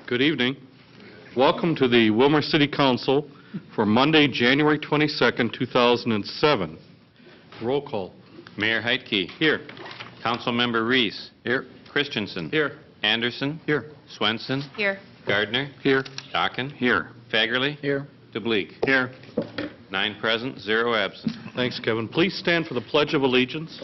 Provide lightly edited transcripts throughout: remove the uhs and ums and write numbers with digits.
Good evening. Welcome to the Willmar City Council for Monday, January 22nd, 2007. Roll call. Mayor Heitke. Here. Councilmember Reese. Here. Christensen. Here. Anderson. Here. Swenson. Here. Gardner. Here. Dockin. Here. Fagerly. Here. DeBleek. Here. 9 present, 0 absent. Thanks, Kevin. Please stand for the Pledge of Allegiance.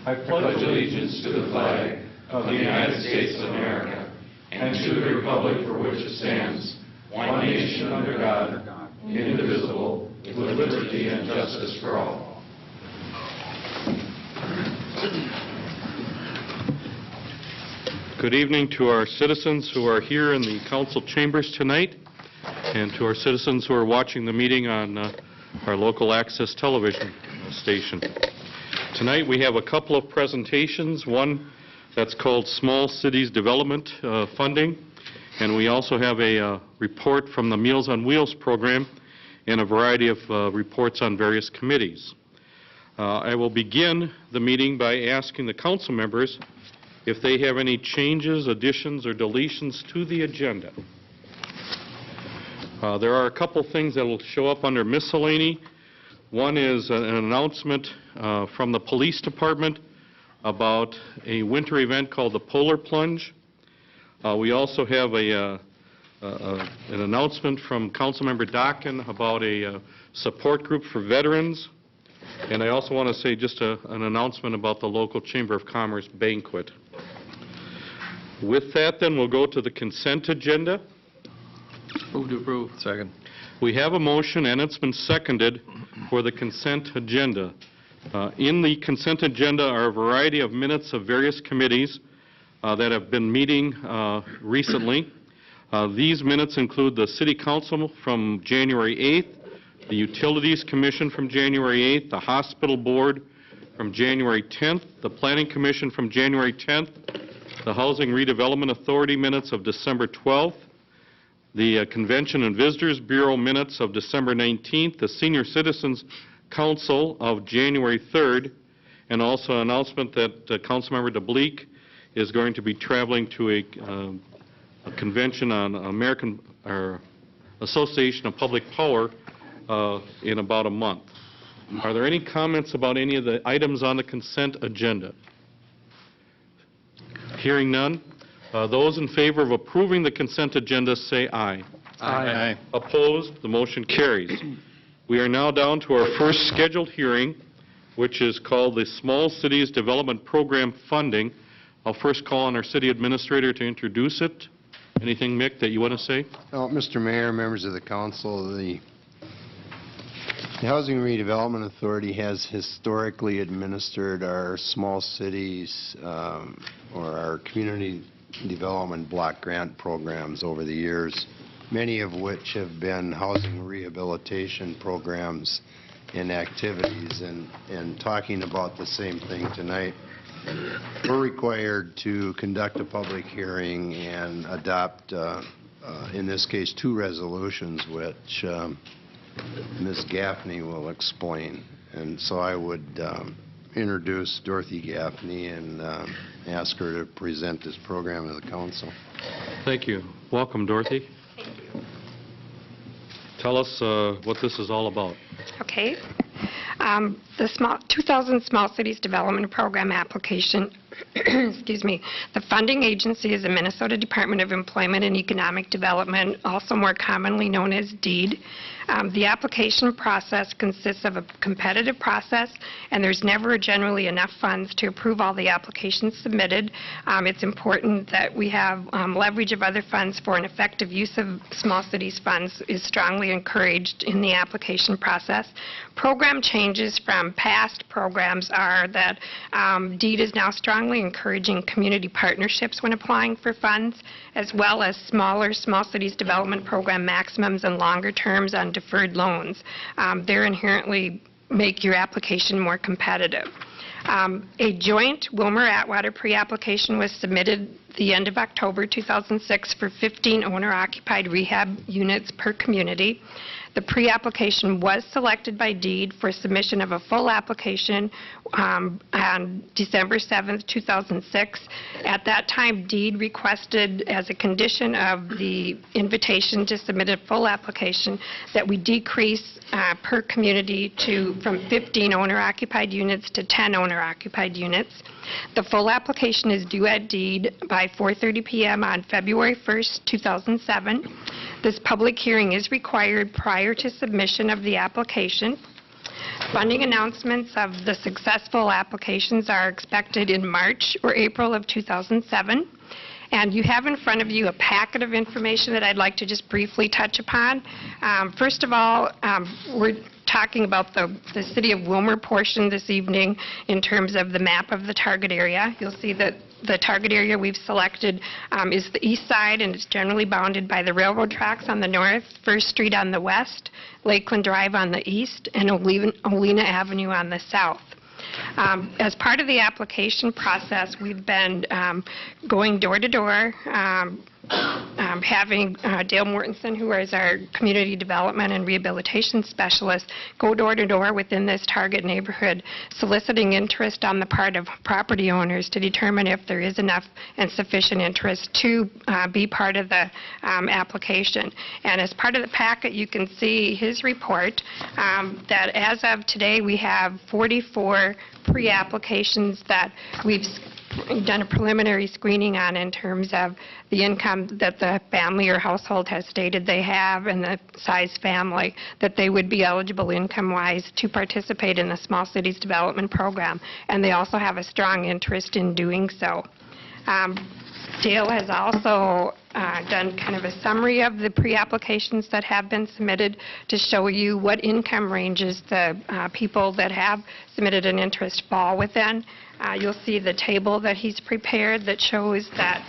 I pledge allegiance to the flag of the United States of America and to the republic for which it stands, one nation under God, indivisible, with liberty and justice for all. Good evening to our citizens who are here in the council chambers tonight, and to our citizens who are watching the meeting on our local access television station. Tonight we have a couple of presentations, one that's called Small Cities Development Funding, and we also have a report from the Meals on Wheels program and a variety of reports on various committees. I will begin the meeting by asking the council members if they have any changes, additions, or deletions to the agenda. There are a couple things that will show up under miscellany. One is an announcement from the police department about a winter event called the Polar Plunge. We also have an announcement from Councilmember Dockin about a support group for veterans. And I also want to say just an announcement about the local Chamber of Commerce banquet. With that, then, we'll go to the consent agenda. Move to approve. Second. We have a motion, and it's been seconded, for the consent agenda. In the consent agenda are a variety of minutes of various committees that have been meeting recently. These minutes include the City Council from January 8th, the Utilities Commission from January 8th, the Hospital Board from January 10th, the Planning Commission from January 10th, the Housing Redevelopment Authority minutes of December 12th, the Convention and Visitors Bureau minutes of December 19th, the Senior Citizens Council of January 3rd, and also an announcement that Councilmember DeBleek is going to be traveling to a convention on Association of Public Power in about a month. Are there any comments about any of the items on the consent agenda? Hearing none. Those in favor of approving the consent agenda say aye. Aye. Opposed? The motion carries. We are now down to our first scheduled hearing, which is called the Small Cities Development Program Funding. I'll first call on our city administrator to introduce it. Anything, Mick, that you want to say? Well, Mr. Mayor, members of the council, the Housing Redevelopment Authority has historically administered our small cities or our community development block grant programs over the years, many of which have been housing rehabilitation programs and activities. And talking about the same thing tonight, we're required to conduct a public hearing and adopt, in this case, 2 resolutions, which Ms. Gaffney will explain. And so I would introduce Dorothy Gaffney and ask her to present this program to the council. Thank you. Welcome, Dorothy. Thank you. Tell us what this is all about. Okay. The 2000 Small Cities Development Program application, excuse me, the funding agency is the Minnesota Department of Employment and Economic Development, also more commonly known as DEED. The application process consists of a competitive process, and there's never generally enough funds to approve all the applications submitted. It's important that we have leverage of other funds for an effective use of small cities funds is strongly encouraged in the application process. Program changes from past programs are that DEED is now strongly encouraging community partnerships when applying for funds, as well as smaller small cities development program maximums and longer terms on deferred loans. They're inherently make your application more competitive. A joint Willmar-Atwater pre-application was submitted the end of October 2006 for 15 owner-occupied rehab units per community. The pre-application was selected by deed for submission of a full application on December 7th, 2006. At that time, deed requested as a condition of the invitation to submit a full application that we decrease per community from 15 owner-occupied units to 10 owner-occupied units. The full application is due at deed by 4:30 p.m. on February 1st, 2007. This public hearing is required prior to submission of the application. Funding announcements of the successful applications are expected in March or April of 2007. And you have in front of you a packet of information that I'd like to just briefly touch upon. First of all, we're talking about the City of Willmar portion this evening in terms of the map of the target area. You'll see that the target area we've selected is the east side, and it's generally bounded by the railroad tracks on the north, First Street on the west, Lakeland Drive on the east, and Olena Avenue on the south. As part of the application process, we've been going door to door, having Dale Mortensen, who is our community development and rehabilitation specialist, go door to door within this target neighborhood, soliciting interest on the part of property owners to determine if there is enough and sufficient interest to be part of the application. And as part of the packet, you can see his report that as of today, we have 44 pre-applications that we've done a preliminary screening on in terms of the income that the family or household has stated they have and the size family that they would be eligible income-wise to participate in the Small Cities Development Program. And they also have a strong interest in doing so. Dale has also done kind of a summary of the pre-applications that have been submitted to show you what income ranges the people that have submitted an interest fall within. You'll see the table that he's prepared that shows that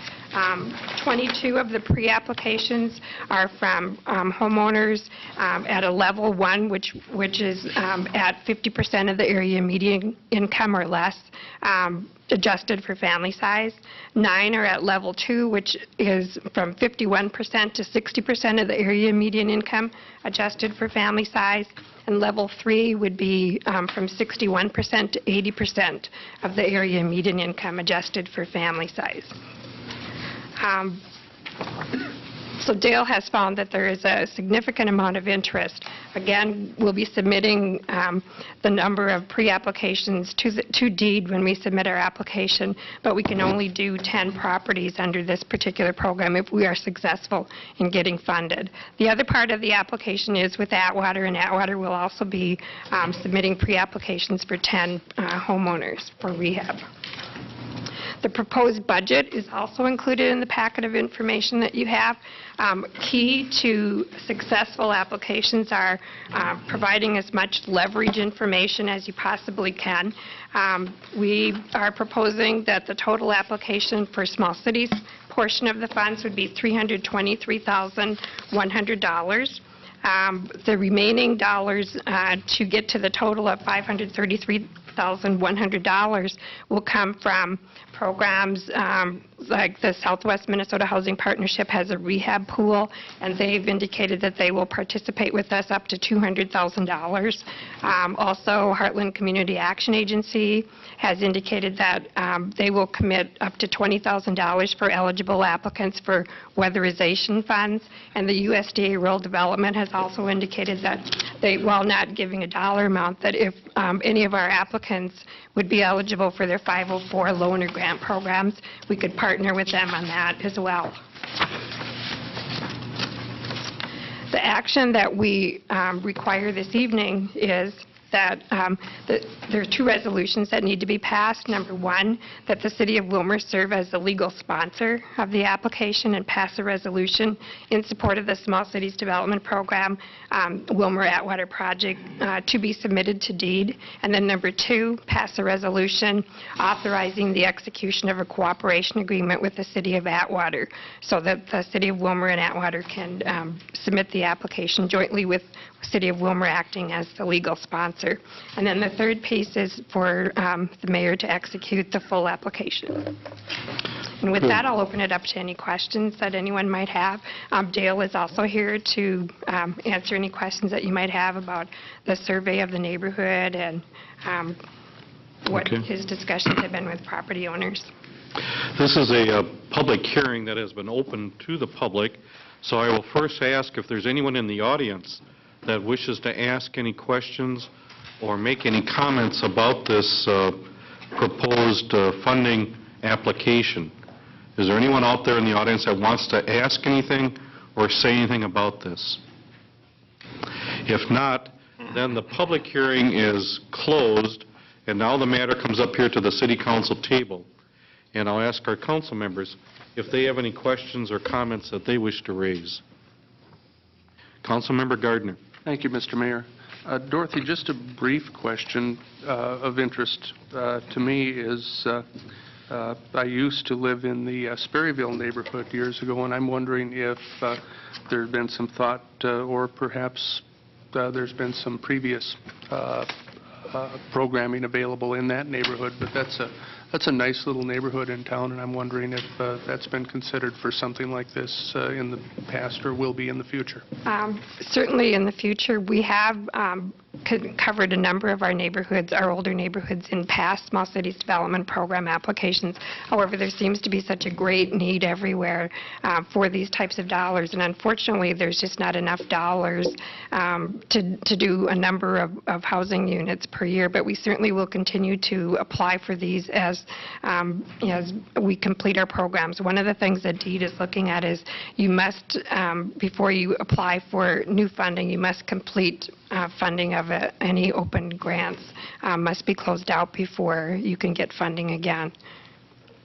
22 of the pre-applications are from homeowners at a level 1, which is at 50% of the area median income or less, adjusted for family size. 9 are at level 2, which is from 51% to 60% of the area median income, adjusted for family size. And level 3 would be from 61% to 80% of the area median income, adjusted for family size. So Dale has found that there is a significant amount of interest. Again, we'll be submitting the number of pre-applications to deed when we submit our application, but we can only do 10 properties under this particular program if we are successful in getting funded. The other part of the application is with Atwater, and Atwater will also be submitting pre-applications for 10 homeowners for rehab. The proposed budget is also included in the packet of information that you have. Key to successful applications are providing as much leverage information as you possibly can. We are proposing that the total application for small cities portion of the funds would be $323,100. The remaining dollars to get to the total of $533,100 will come from programs like the Southwest Minnesota Housing Partnership has a rehab pool, and they've indicated that they will participate with us up to $200,000. Also, Heartland Community Action Agency has indicated that they will commit up to $20,000 for eligible applicants for weatherization funds, and the USDA Rural Development has also indicated that they, while not giving a dollar amount, that if any of our applicants would be eligible for their 504 loan or grant programs, we could partner with them on that as well. The action that we require this evening is that there are 2 resolutions that need to be passed. Number 1, that the City of Willmar serve as the legal sponsor of the application and pass a resolution in support of the Small Cities Development Program, Willmar Atwater Project, to be submitted to deed. And then number 2, pass a resolution authorizing the execution of a cooperation agreement with the City of Atwater so that the City of Willmar and Atwater can submit the application jointly with City of Willmar acting as the legal sponsor. And then the third piece is for the mayor to execute the full application. And with that, I'll open it up to any questions that anyone might have. Dale is also here to answer any questions that you might have about the survey of the neighborhood and what Okay. his discussions have been with property owners. This is a public hearing that has been open to the public, so I will first ask if there's anyone in the audience that wishes to ask any questions or make any comments about this proposed funding application. Is there anyone out there in the audience that wants to ask anything or say anything about this? If not, then the public hearing is closed, and now the matter comes up here to the City Council table. And I'll ask our council members if they have any questions or comments that they wish to raise. Councilmember Gardner. Thank you, Mr. Mayor. Dorothy, just a brief question of interest to me is I used to live in the Sperryville neighborhood years ago, and I'm wondering if there's been some thought or perhaps there's been some previous programming available in that neighborhood, but that's a nice little neighborhood in town, and I'm wondering if that's been considered for something like this in the past or will be in the future. Certainly in the future, we have covered a number of our neighborhoods, our older neighborhoods, in past Small Cities Development Program applications. However, there seems to be such a great need everywhere for these types of dollars, and unfortunately, there's just not enough dollars to do a number of housing units per year, but we certainly will continue to apply for these as we complete our programs. One of the things that DEED is looking at is you must, before you apply for new funding, you must complete funding of any open grants must be closed out before you can get funding again.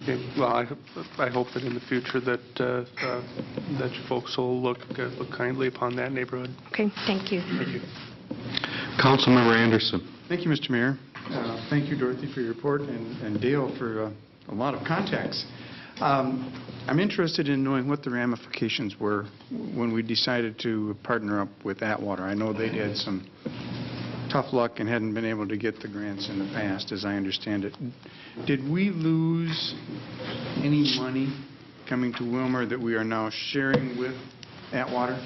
Okay. Well, I hope that in the future that that you folks will look kindly upon that neighborhood. Okay, thank you. Thank you. Councilmember Anderson. Thank you, Mr. Mayor. Thank you, Dorothy, for your report, and Dale for a lot of contacts. I'm interested in knowing what the ramifications were when we decided to partner up with Atwater. I know they had some tough luck and hadn't been able to get the grants in the past, as I understand it. Did we lose any money coming to Willmar that we are now sharing with Atwater?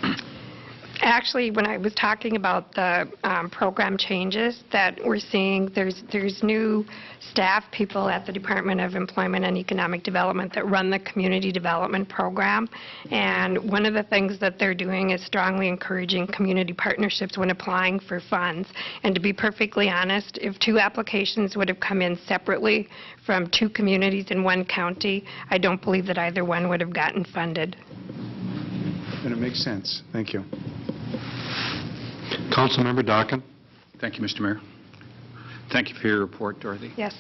Actually, when I was talking about the program changes that we're seeing, there's new staff people at the Department of Employment and Economic Development that run the community development program. And one of the things that they're doing is strongly encouraging community partnerships when applying for funds. And to be perfectly honest, if two applications would have come in separately from two communities in one county, I don't believe that either one would have gotten funded. And it makes sense. Thank you. Councilmember Dockin. Thank you, Mr. Mayor. Thank you for your report, Dorothy. Yes.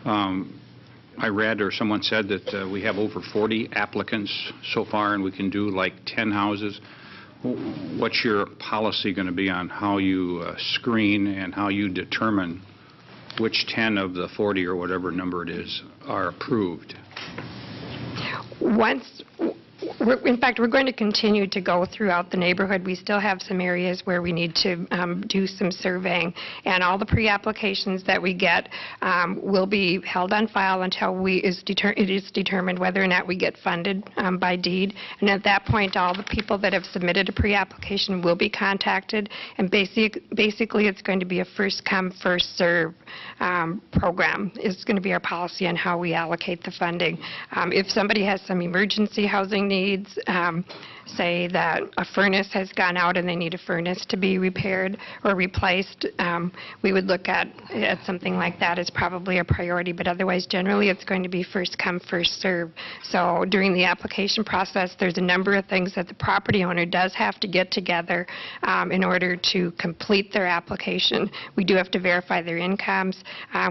I read or someone said that we have over 40 applicants so far and we can do like 10 houses. What's your policy going to be on how you screen and how you determine which 10 of the 40 or whatever number it is are approved? In fact, we're going to continue to go throughout the neighborhood. We still have some areas where we need to do some surveying, and all the pre-applications that we get will be held on file until it is determined whether or not we get funded by DEED. And at that point, all the people that have submitted a pre-application will be contacted, and basically it's going to be a first-come, first-serve program. It's going to be our policy on how we allocate the funding. If somebody has some emergency housing needs, say that a furnace has gone out and they need a furnace to be repaired or replaced, we would look at something like that as probably a priority, but otherwise generally it's going to be first come, first serve. So during the application process, there's a number of things that the property owner does have to get together in order to complete their application. We do have to verify their incomes.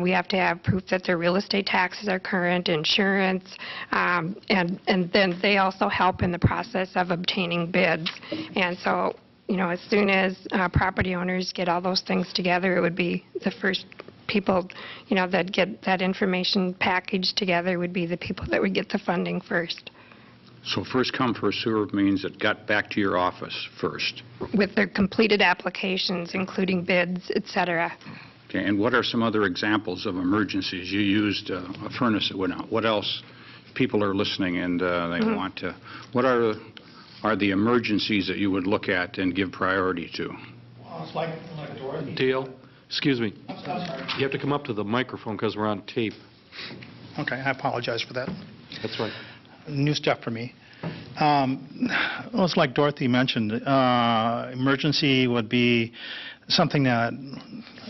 We have to have proof that their real estate taxes are current, insurance, and then they also help in the process of obtaining bids. And so, as soon as property owners get all those things together, it would be the first people, that get that information packaged together would be the people that would get the funding first. So first come, first served means it got back to your office first. With their completed applications, including bids, et cetera. Okay, and what are some other examples of emergencies? You used a furnace that went out. What else? people are listening and they want to, what are the emergencies that you would look at and give priority to? Well, it's like Dorothy. Dale, excuse me. I'm sorry. You have to come up to the microphone because we're on tape. Okay, I apologize for that. That's right. New stuff for me. Well, it's like Dorothy mentioned, emergency would be something that,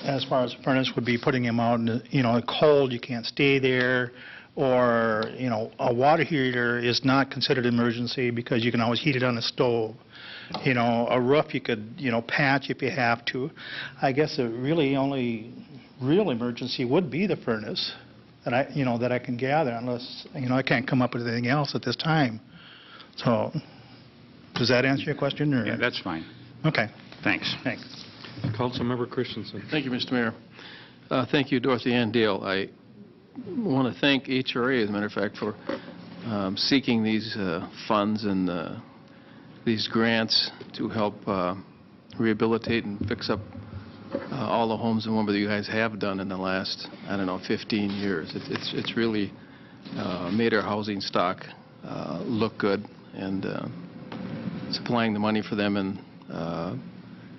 as far as a furnace, would be putting him out in the, cold, you can't stay there, or, a water heater is not considered emergency because you can always heat it on the stove. A roof you could, patch if you have to. I guess the really only real emergency would be the furnace that I can gather, unless, I can't come up with anything else at this time. So, does that answer your question? Or? Yeah, that's fine. Okay. Thanks. Thanks. Councilmember Christensen. Thank you, Mr. Mayor. Thank you, Dorothy and Dale. I want to thank HRA, as a matter of fact, for seeking these funds and these grants to help rehabilitate and fix up all the homes in Willmar that you guys have done in the last, 15 years. It's really made our housing stock look good, and supplying the money for them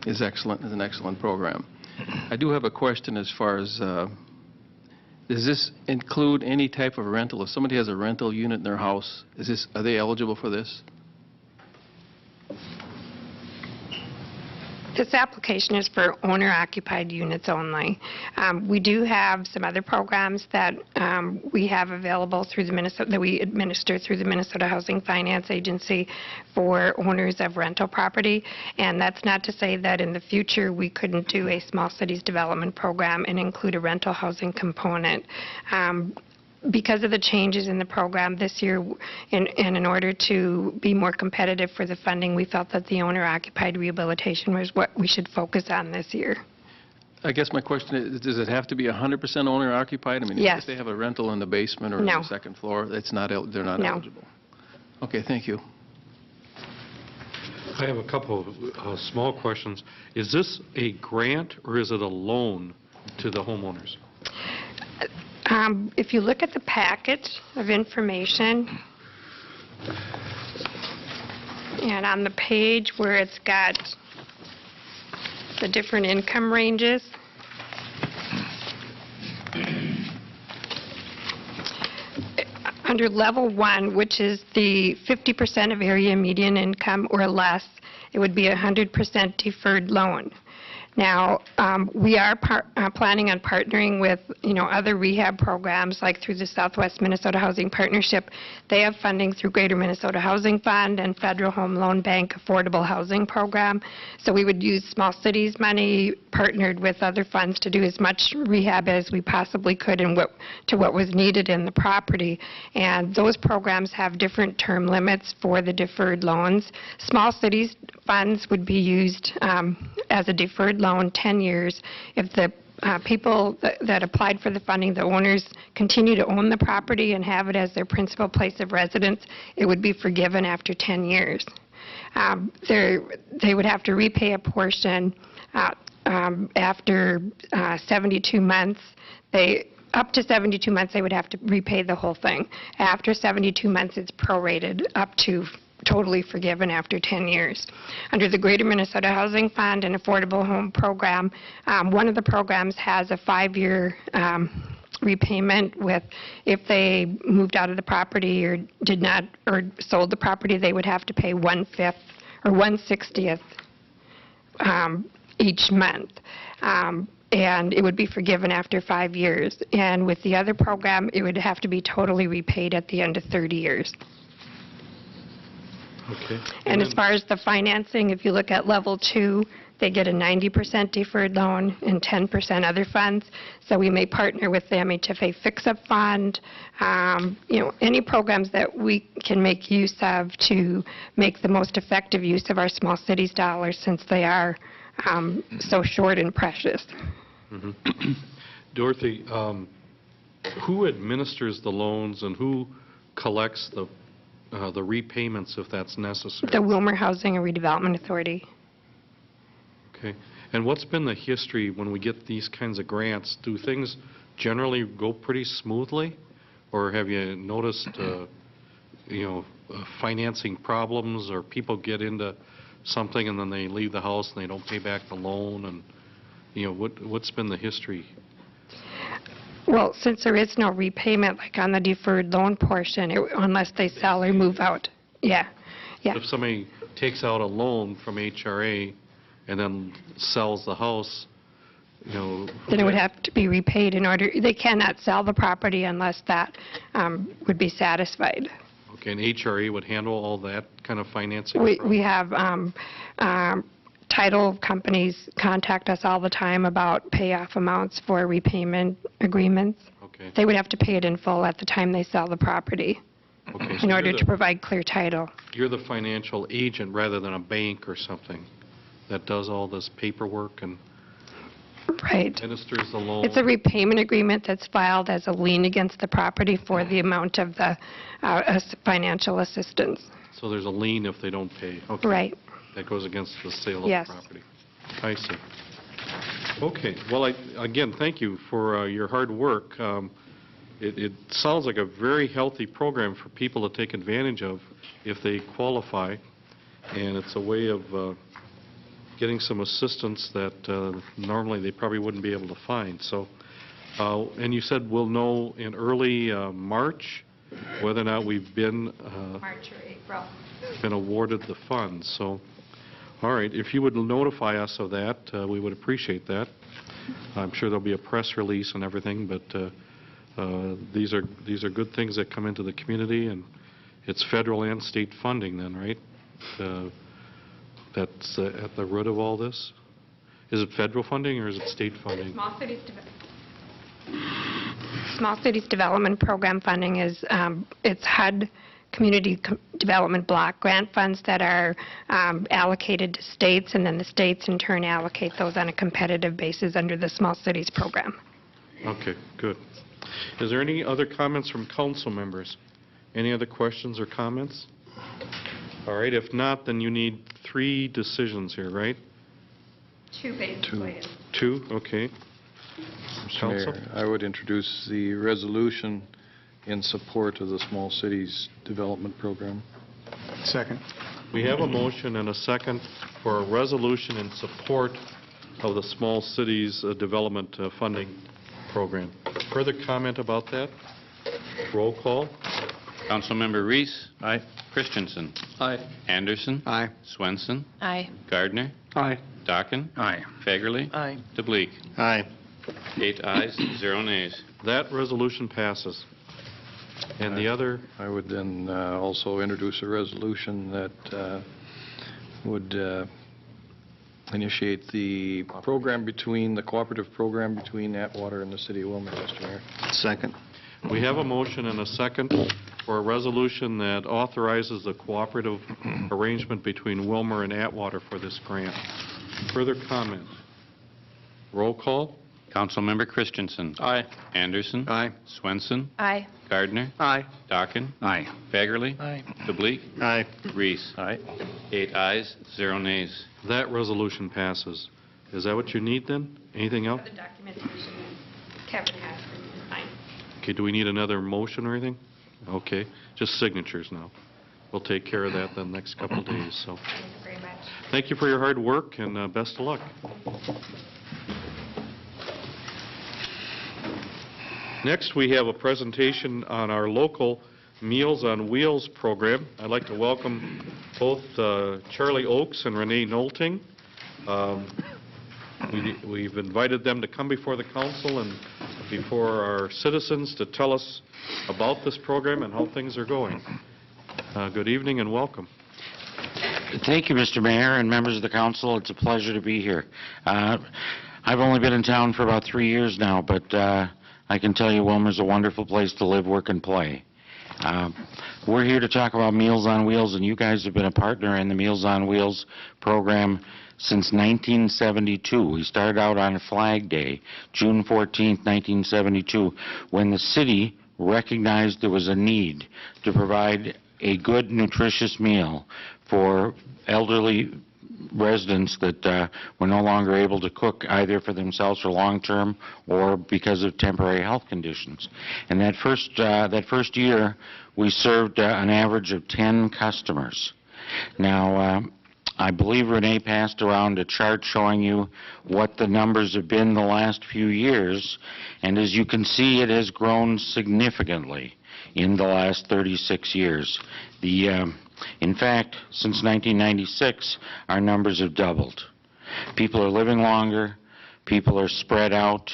is excellent. Is an excellent program. I do have a question as far as does this include any type of rental? If somebody has a rental unit in their house, are they eligible for this? This application is for owner-occupied units only. We do have some other programs that we have available through that we administer through the Minnesota Housing Finance Agency for owners of rental property. And that's not to say that in the future we couldn't do a small cities development program and include a rental housing component. Because of the changes in the program this year, and in order to be more competitive for the funding, we felt that the owner-occupied rehabilitation was what we should focus on this year. I guess my question is, does it have to be 100% owner-occupied? I mean, Yes. if they have a rental in the basement or No. the second floor, they're not No. eligible. Okay, thank you. I have a couple of small questions. Is this a grant or is it a loan to the homeowners? If you look at the packet of information, and on the page where it's got the different income ranges, under level 1, which is the 50% of area median income or less, it would be a 100% deferred loan. Now, we are planning on partnering with, other rehab programs, like through the Southwest Minnesota Housing Partnership. They have funding through Greater Minnesota Housing Fund and Federal Home Loan Bank Affordable Housing Program. So we would use small cities money partnered with other funds to do as much rehab as we possibly could and to what was needed in the property. And those programs have different term limits for the deferred loans. Small cities funds would be used as a deferred loan 10 years. If the people that applied for the funding, the owners, continue to own the property and have it as their principal place of residence, it would be forgiven after 10 years. They would have to repay a portion after 72 months. Up to 72 months, they would have to repay the whole thing. After 72 months, it's prorated up to totally forgiven after 10 years. Under the Greater Minnesota Housing Fund and Affordable Home Program, one of the programs has a 5-year repayment with, if they moved out of the property or did not, or sold the property, they would have to pay 1/5 or 1/60th each month. And it would be forgiven after 5 years. And with the other program, it would have to be totally repaid at the end of 30 years. Okay. And as far as the financing, if you look at level 2, they get a 90% deferred loan and 10% other funds. So we may partner with the MHFA Fix-Up Fund, any programs that we can make use of to make the most effective use of our small cities dollars, since they are so short and precious. Mm-hmm. Dorothy, who administers the loans and who collects the repayments if that's necessary? The Willmar Housing and Redevelopment Authority. Okay. And what's been the history when we get these kinds of grants? Do things generally go pretty smoothly? Or have you noticed, financing problems, or people get into something and then they leave the house and they don't pay back the loan, and, what's been the history? Well, since there is no repayment, like on the deferred loan portion, unless they sell or move out. Yeah. If somebody takes out a loan from HRA and then sells the house, Then it would have to be repaid in order, they cannot sell the property unless that would be satisfied. Okay, and HRA would handle all that kind of financing? We have title companies contact us all the time about payoff amounts for repayment agreements. Okay. They would have to pay it in full at the time they sell the property Okay, so in order you're to provide clear title. You're the financial agent rather than a bank or something that does all this paperwork and Right. administers the loan? It's a repayment agreement that's filed as a lien against the property for the amount of the financial assistance. So there's a lien if they don't pay? Okay. Right. That goes against the sale of Yes. the property? I see. Okay, well, again, thank you for your hard work. It sounds like a very healthy program for people to take advantage of if they qualify, and it's a way of getting some assistance that normally they probably wouldn't be able to find. So, and you said we'll know in early March whether or not we've been March or April. awarded the funds. So, all right, if you would notify us of that, we would appreciate that. I'm sure there'll be a press release and everything, but these are good things that come into the community, and it's federal and state funding then, right? That's at the root of all this? Is it federal funding or is it state funding? Small Cities Development Program funding is, it's HUD Community Development Block Grant funds that are allocated to states, and then the states in turn allocate those on a competitive basis under the Small Cities Program. Okay, good. Is there any other comments from council members? Any other questions or comments? All right, if not, then you need 3 decisions here, right? 2 basically. 2, okay. Mr. Counsel? Mayor, I would introduce the resolution in support of the Small Cities Development Program. Second. We have a motion and a second for a resolution in support of the Small Cities Development Funding Program. Further comment about that? Roll call. Councilmember Reese. Aye. Christensen. Aye. Anderson. Aye. Swenson. Aye. Gardner. Aye. Dockin. Aye. Fagerly. Aye. DeBleek. Aye. 8 ayes, 0 nays. That resolution passes. And the other, I would then also introduce a resolution that would initiate the program between, the cooperative program between Atwater and the City of Willmar, Mr. Mayor. Second. we have a motion and a second for a resolution that authorizes the cooperative arrangement between Willmar and Atwater for this grant. Further comment? Roll call. Councilmember Christensen. Aye. Anderson. Aye. Swenson. Aye. Gardner. Aye. Dockin. Aye. Fagerly. Aye. DeBleek. Aye. Reese. Aye. 8 ayes, 0 nays. That resolution passes. Is that what you need then? Anything else? The documentation Kevin has is fine. Okay, do we need another motion or anything? Okay, just signatures now. We'll take care of that the next couple of days, so. Thank you very much. Thank you for your hard work, and best of luck. Next, we have a presentation on our local Meals on Wheels program. I'd like to welcome both Charlie Oakes and Renee Nolting. We've invited them to come before the council and before our citizens to tell us about this program and how things are going. Good evening and welcome. Thank you, Mr. Mayor and members of the council. It's a pleasure to be here. I've only been in town for about 3 years now, but I can tell you Willmar's a wonderful place to live, work, and play. We're here to talk about Meals on Wheels, and you guys have been a partner in the Meals on Wheels program since 1972. We started out on Flag Day, June 14th, 1972, when the city recognized there was a need to provide a good, nutritious meal for elderly residents that were no longer able to cook either for themselves for long-term or because of temporary health conditions. And that first year, we served an average of 10 customers. Now, I believe Renee passed around a chart showing you what the numbers have been the last few years, and as you can see, it has grown significantly in the last 36 years. In fact, since 1996, our numbers have doubled. People are living longer, people are spread out,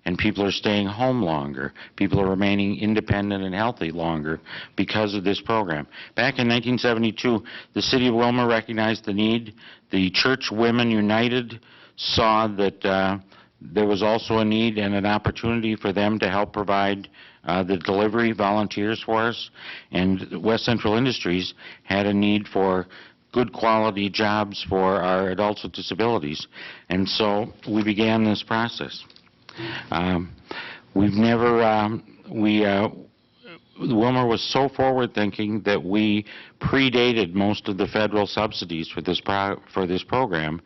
and people are staying home longer. People are remaining independent and healthy longer because of this program. Back in 1972, the City of Willmar recognized the need. The Church Women United saw that there was also a need and an opportunity for them to help provide the delivery volunteers for us. And West Central Industries had a need for good quality jobs for our adults with disabilities. And so we began this process. Willmar was so forward-thinking that we predated most of the federal subsidies for this program,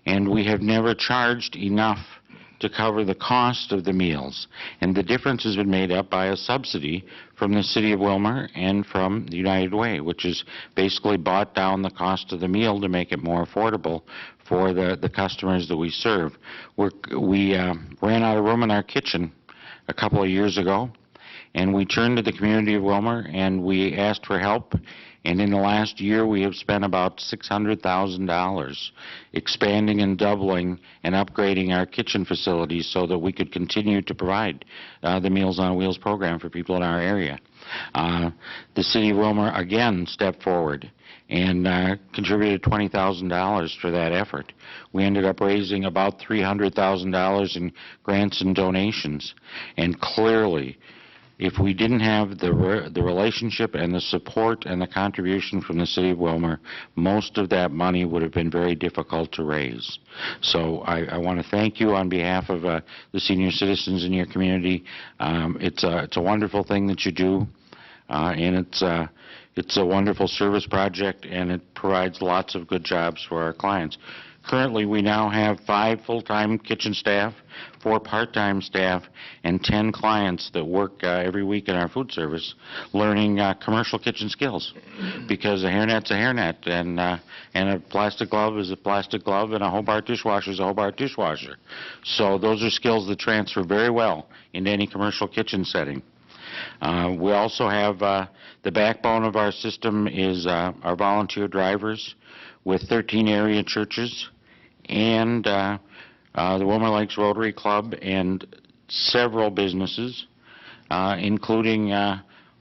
and we have never charged enough to cover the cost of the meals. And the difference has been made up by a subsidy from the City of Willmar and from the United Way, which has basically bought down the cost of the meal to make it more affordable for the customers that we serve. We ran out of room in our kitchen a couple of years ago, and we turned to the community of Willmar and we asked for help. And in the last year, we have spent about $600,000 expanding and doubling and upgrading our kitchen facilities so that we could continue to provide the Meals on Wheels program for people in our area. The City of Willmar again stepped forward and contributed $20,000 for that effort. We ended up raising about $300,000 in grants and donations. And clearly, if we didn't have the relationship and the support and the contribution from the City of Willmar, most of that money would have been very difficult to raise. So I want to thank you on behalf of the senior citizens in your community. It's a wonderful thing that you do, and it's a wonderful service project, and it provides lots of good jobs for our clients. Currently, we now have 5 full-time kitchen staff, 4 part-time staff, and 10 clients that work every week in our food service learning commercial kitchen skills. Because a hairnet's a hairnet, and a plastic glove is a plastic glove, and a Hobart dishwasher is a Hobart dishwasher. So those are skills that transfer very well into any commercial kitchen setting. We also have the backbone of our system is our volunteer drivers with 13 area churches and the Willmar Lakes Rotary Club and several businesses, including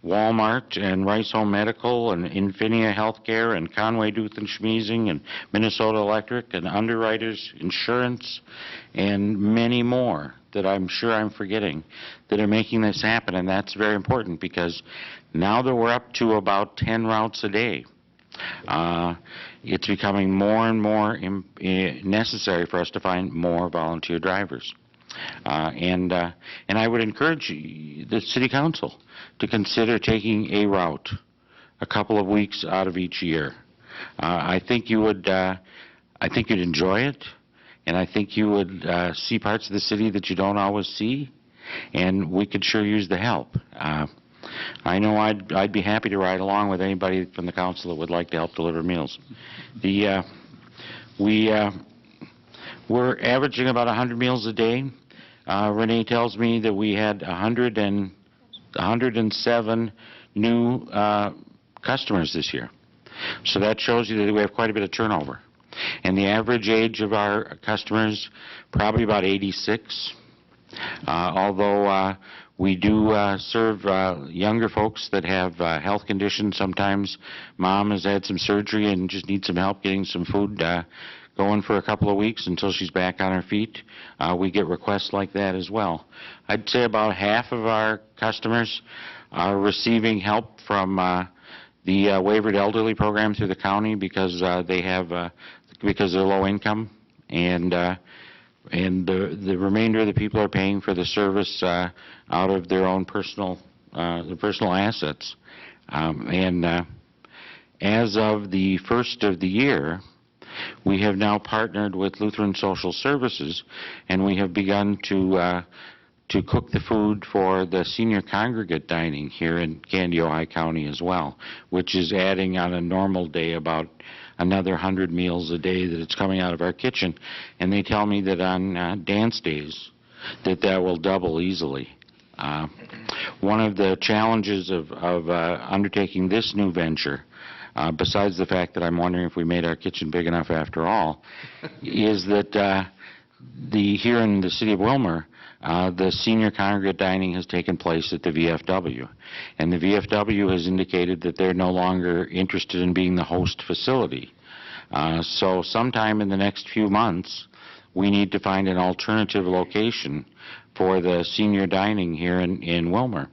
Walmart and Rice Home Medical and Infinia Healthcare and Conway Duth and Schmeezing and Minnesota Electric and Underwriters Insurance and many more that I'm sure I'm forgetting that are making this happen. And that's very important because now that we're up to about 10 routes a day, it's becoming more and more necessary for us to find more volunteer drivers. And I would encourage the City Council to consider taking a route a couple of weeks out of each year. I think you would. I think you'd enjoy it, and I think you would see parts of the city that you don't always see, and we could sure use the help. I know I'd be happy to ride along with anybody from the council that would like to help deliver meals. We're averaging about 100 meals a day. Renee tells me that we had 107 new customers this year. So that shows you that we have quite a bit of turnover. And the average age of our customers, probably about 86. Although we do serve younger folks that have health conditions. Sometimes mom has had some surgery and just needs some help getting some food going for a couple of weeks until she's back on her feet. We get requests like that as well. I'd say about half of our customers are receiving help from the Waivered Elderly Program through the county because because they're low income, and the remainder of the people are paying for the service out of their own personal assets. As of the first of the year, we have now partnered with Lutheran Social Services, and we have begun to cook the food for the senior congregate dining here in Candy-Ojai County as well, which is adding on a normal day about another 100 meals a day that it's coming out of our kitchen. And they tell me that on dance days that will double easily. One of the challenges of undertaking this new venture, besides the fact that I'm wondering if we made our kitchen big enough after all, is that here in the city of Willmar, the senior congregate dining has taken place at the VFW. And the VFW has indicated that they're no longer interested in being the host facility. So sometime in the next few months, we need to find an alternative location for the senior dining here in Willmar.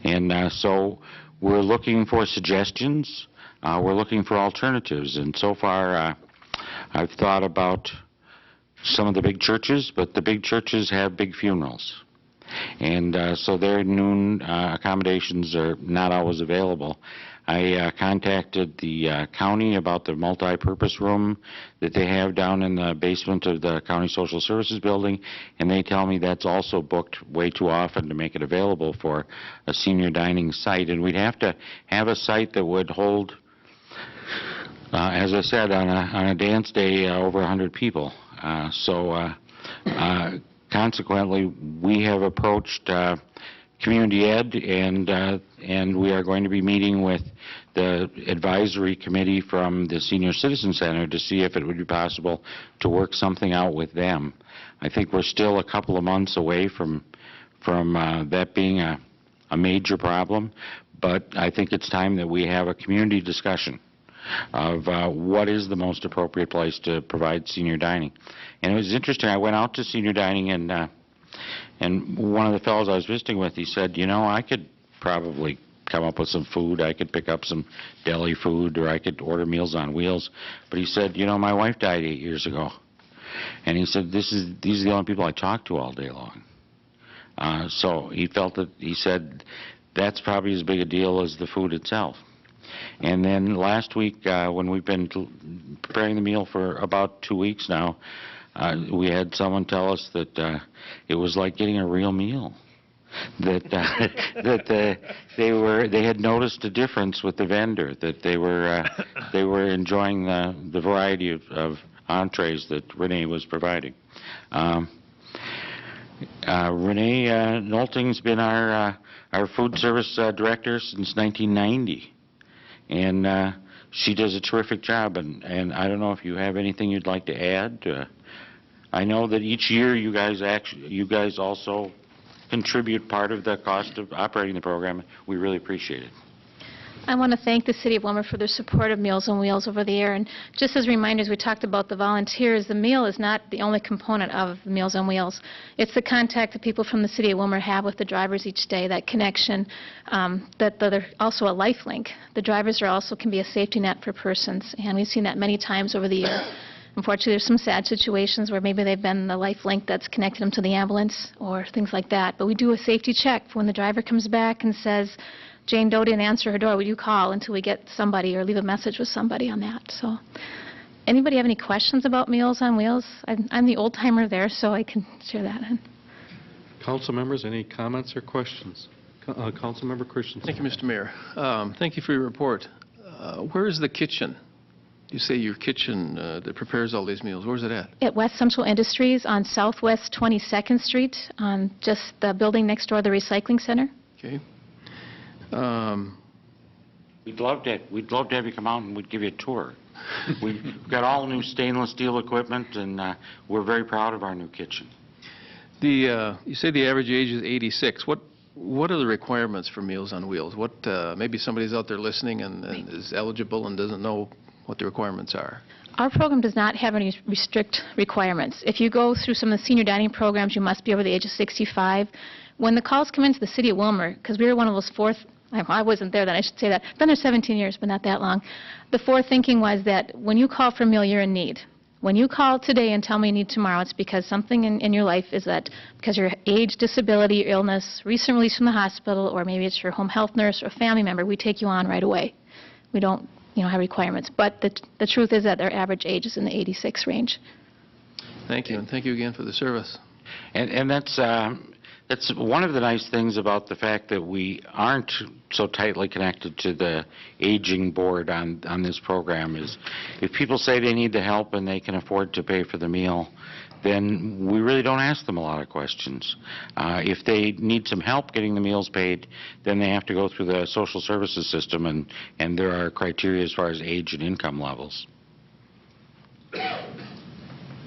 And so we're looking for suggestions. We're looking for alternatives. And so far, I've thought about some of the big churches, but the big churches have big funerals. And so their noon accommodations are not always available. I contacted the county about the multi-purpose room that they have down in the basement of the County Social Services building, and they tell me that's also booked way too often to make it available for a senior dining site. And we'd have to have a site that would hold, as I said, on a dance day, over 100 people. Consequently, we have approached Community Ed, and we are going to be meeting with the advisory committee from the Senior Citizen Center to see if it would be possible to work something out with them. I think we're still a couple of months away from that being a major problem, but I think it's time that we have a community discussion of what is the most appropriate place to provide senior dining. And it was interesting, I went out to senior dining, and one of the fellows I was visiting with, he said, you know, I could probably come up with some food. I could pick up some deli food, or I could order Meals on Wheels. But he said, you know, my wife died 8 years ago. And he said, these are the only people I talk to all day long. So he felt that, he said, that's probably as big a deal as the food itself. And then last week, when we've been preparing the meal for about 2 weeks now, we had someone tell us that it was like getting a real meal. That they had noticed a difference with the vendor. That they were enjoying the variety of entrees that Renee was providing. Renee Nolting's been our food service director since 1990. And she does a terrific job, and I don't know if you have anything you'd like to add. I know that each year you guys also contribute part of the cost of operating the program. We really appreciate it. I want to thank the City of Willmar for their support of Meals on Wheels over the year. And just as reminders, we talked about the volunteers. The meal is not the only component of Meals on Wheels. It's the contact that people from the City of Willmar have with the drivers each day, that connection, that they're also a life link. The drivers can be a safety net for persons, and we've seen that many times over the year. Unfortunately, there's some sad situations where maybe they've been the life link that's connected them to the ambulance or things like that. But we do a safety check when the driver comes back and says, Jane Doe didn't answer her door, would you call until we get somebody or leave a message with somebody on that. So, anybody have any questions about Meals on Wheels? I'm the old timer there, so I can share that. Council members, any comments or questions? Council member Christensen. Thank you, Mr. Mayor. Thank you for your report. Where is the kitchen? You say your kitchen that prepares all these meals. Where's it at? At West Central Industries on Southwest 22nd Street, on just the building next door, the recycling center. Okay. We'd love to have you come out and we'd give you a tour. We've got all new stainless steel equipment, and we're very proud of our new kitchen. You say the average age is 86. What are the requirements for Meals on Wheels? Maybe somebody's out there listening and is eligible and doesn't know what the requirements are. Our program does not have any strict requirements. If you go through some of the senior dining programs, you must be over the age of 65. When the calls come into the City of Willmar, because we were one of those I wasn't there then, I should say that. I've been there 17 years, but not that long. The forward-thinking was that when you call for a meal, you're in need. When you call today and tell me you need tomorrow, it's because something in your life is that because your age, disability, illness, recent release from the hospital, or maybe it's your home health nurse or a family member, we take you on right away. We don't have requirements. But the truth is that their average age is in the 86 range. Thank you, and thank you again for the service. And that's one of the nice things about the fact that we aren't so tightly connected to the aging board on this program is if people say they need the help and they can afford to pay for the meal, then we really don't ask them a lot of questions. If they need some help getting the meals paid, then they have to go through the social services system, and there are criteria as far as age and income levels.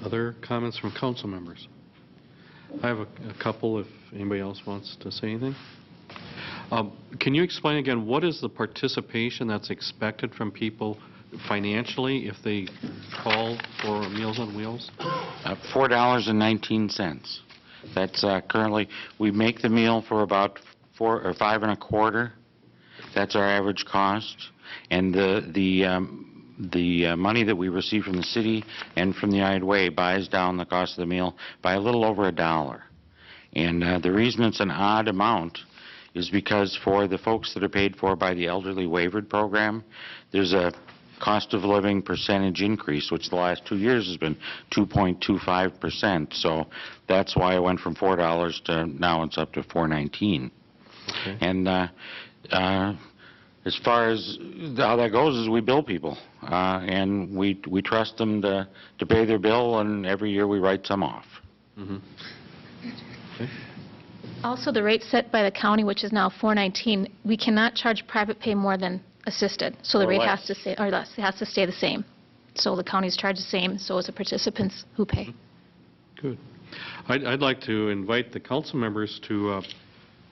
Other comments from council members? I have a couple if anybody else wants to say anything. Can you explain again, what is the participation that's expected from people financially if they call for Meals on Wheels? $4.19. That's currently, we make the meal for about $5.25. That's our average cost. And the money that we receive from the city and from the United Way buys down the cost of the meal by a little over $1. And the reason it's an odd amount is because for the folks that are paid for by the Elderly Wavered Program, there's a cost of living percentage increase, which the last 2 years has been 2.25%. So that's why it went from $4 to now it's up to $4.19. Okay. And as far as how that goes is we bill people, and we trust them to pay their bill, and every year we write some off. Mm-hmm. Okay. Also, the rate set by the county, which is now $4.19, we cannot charge private pay more than assisted. So the rate has to stay, or less, it has to stay the same. So the county's charge the same, so is the participants who pay. Good. I'd like to invite the council members to,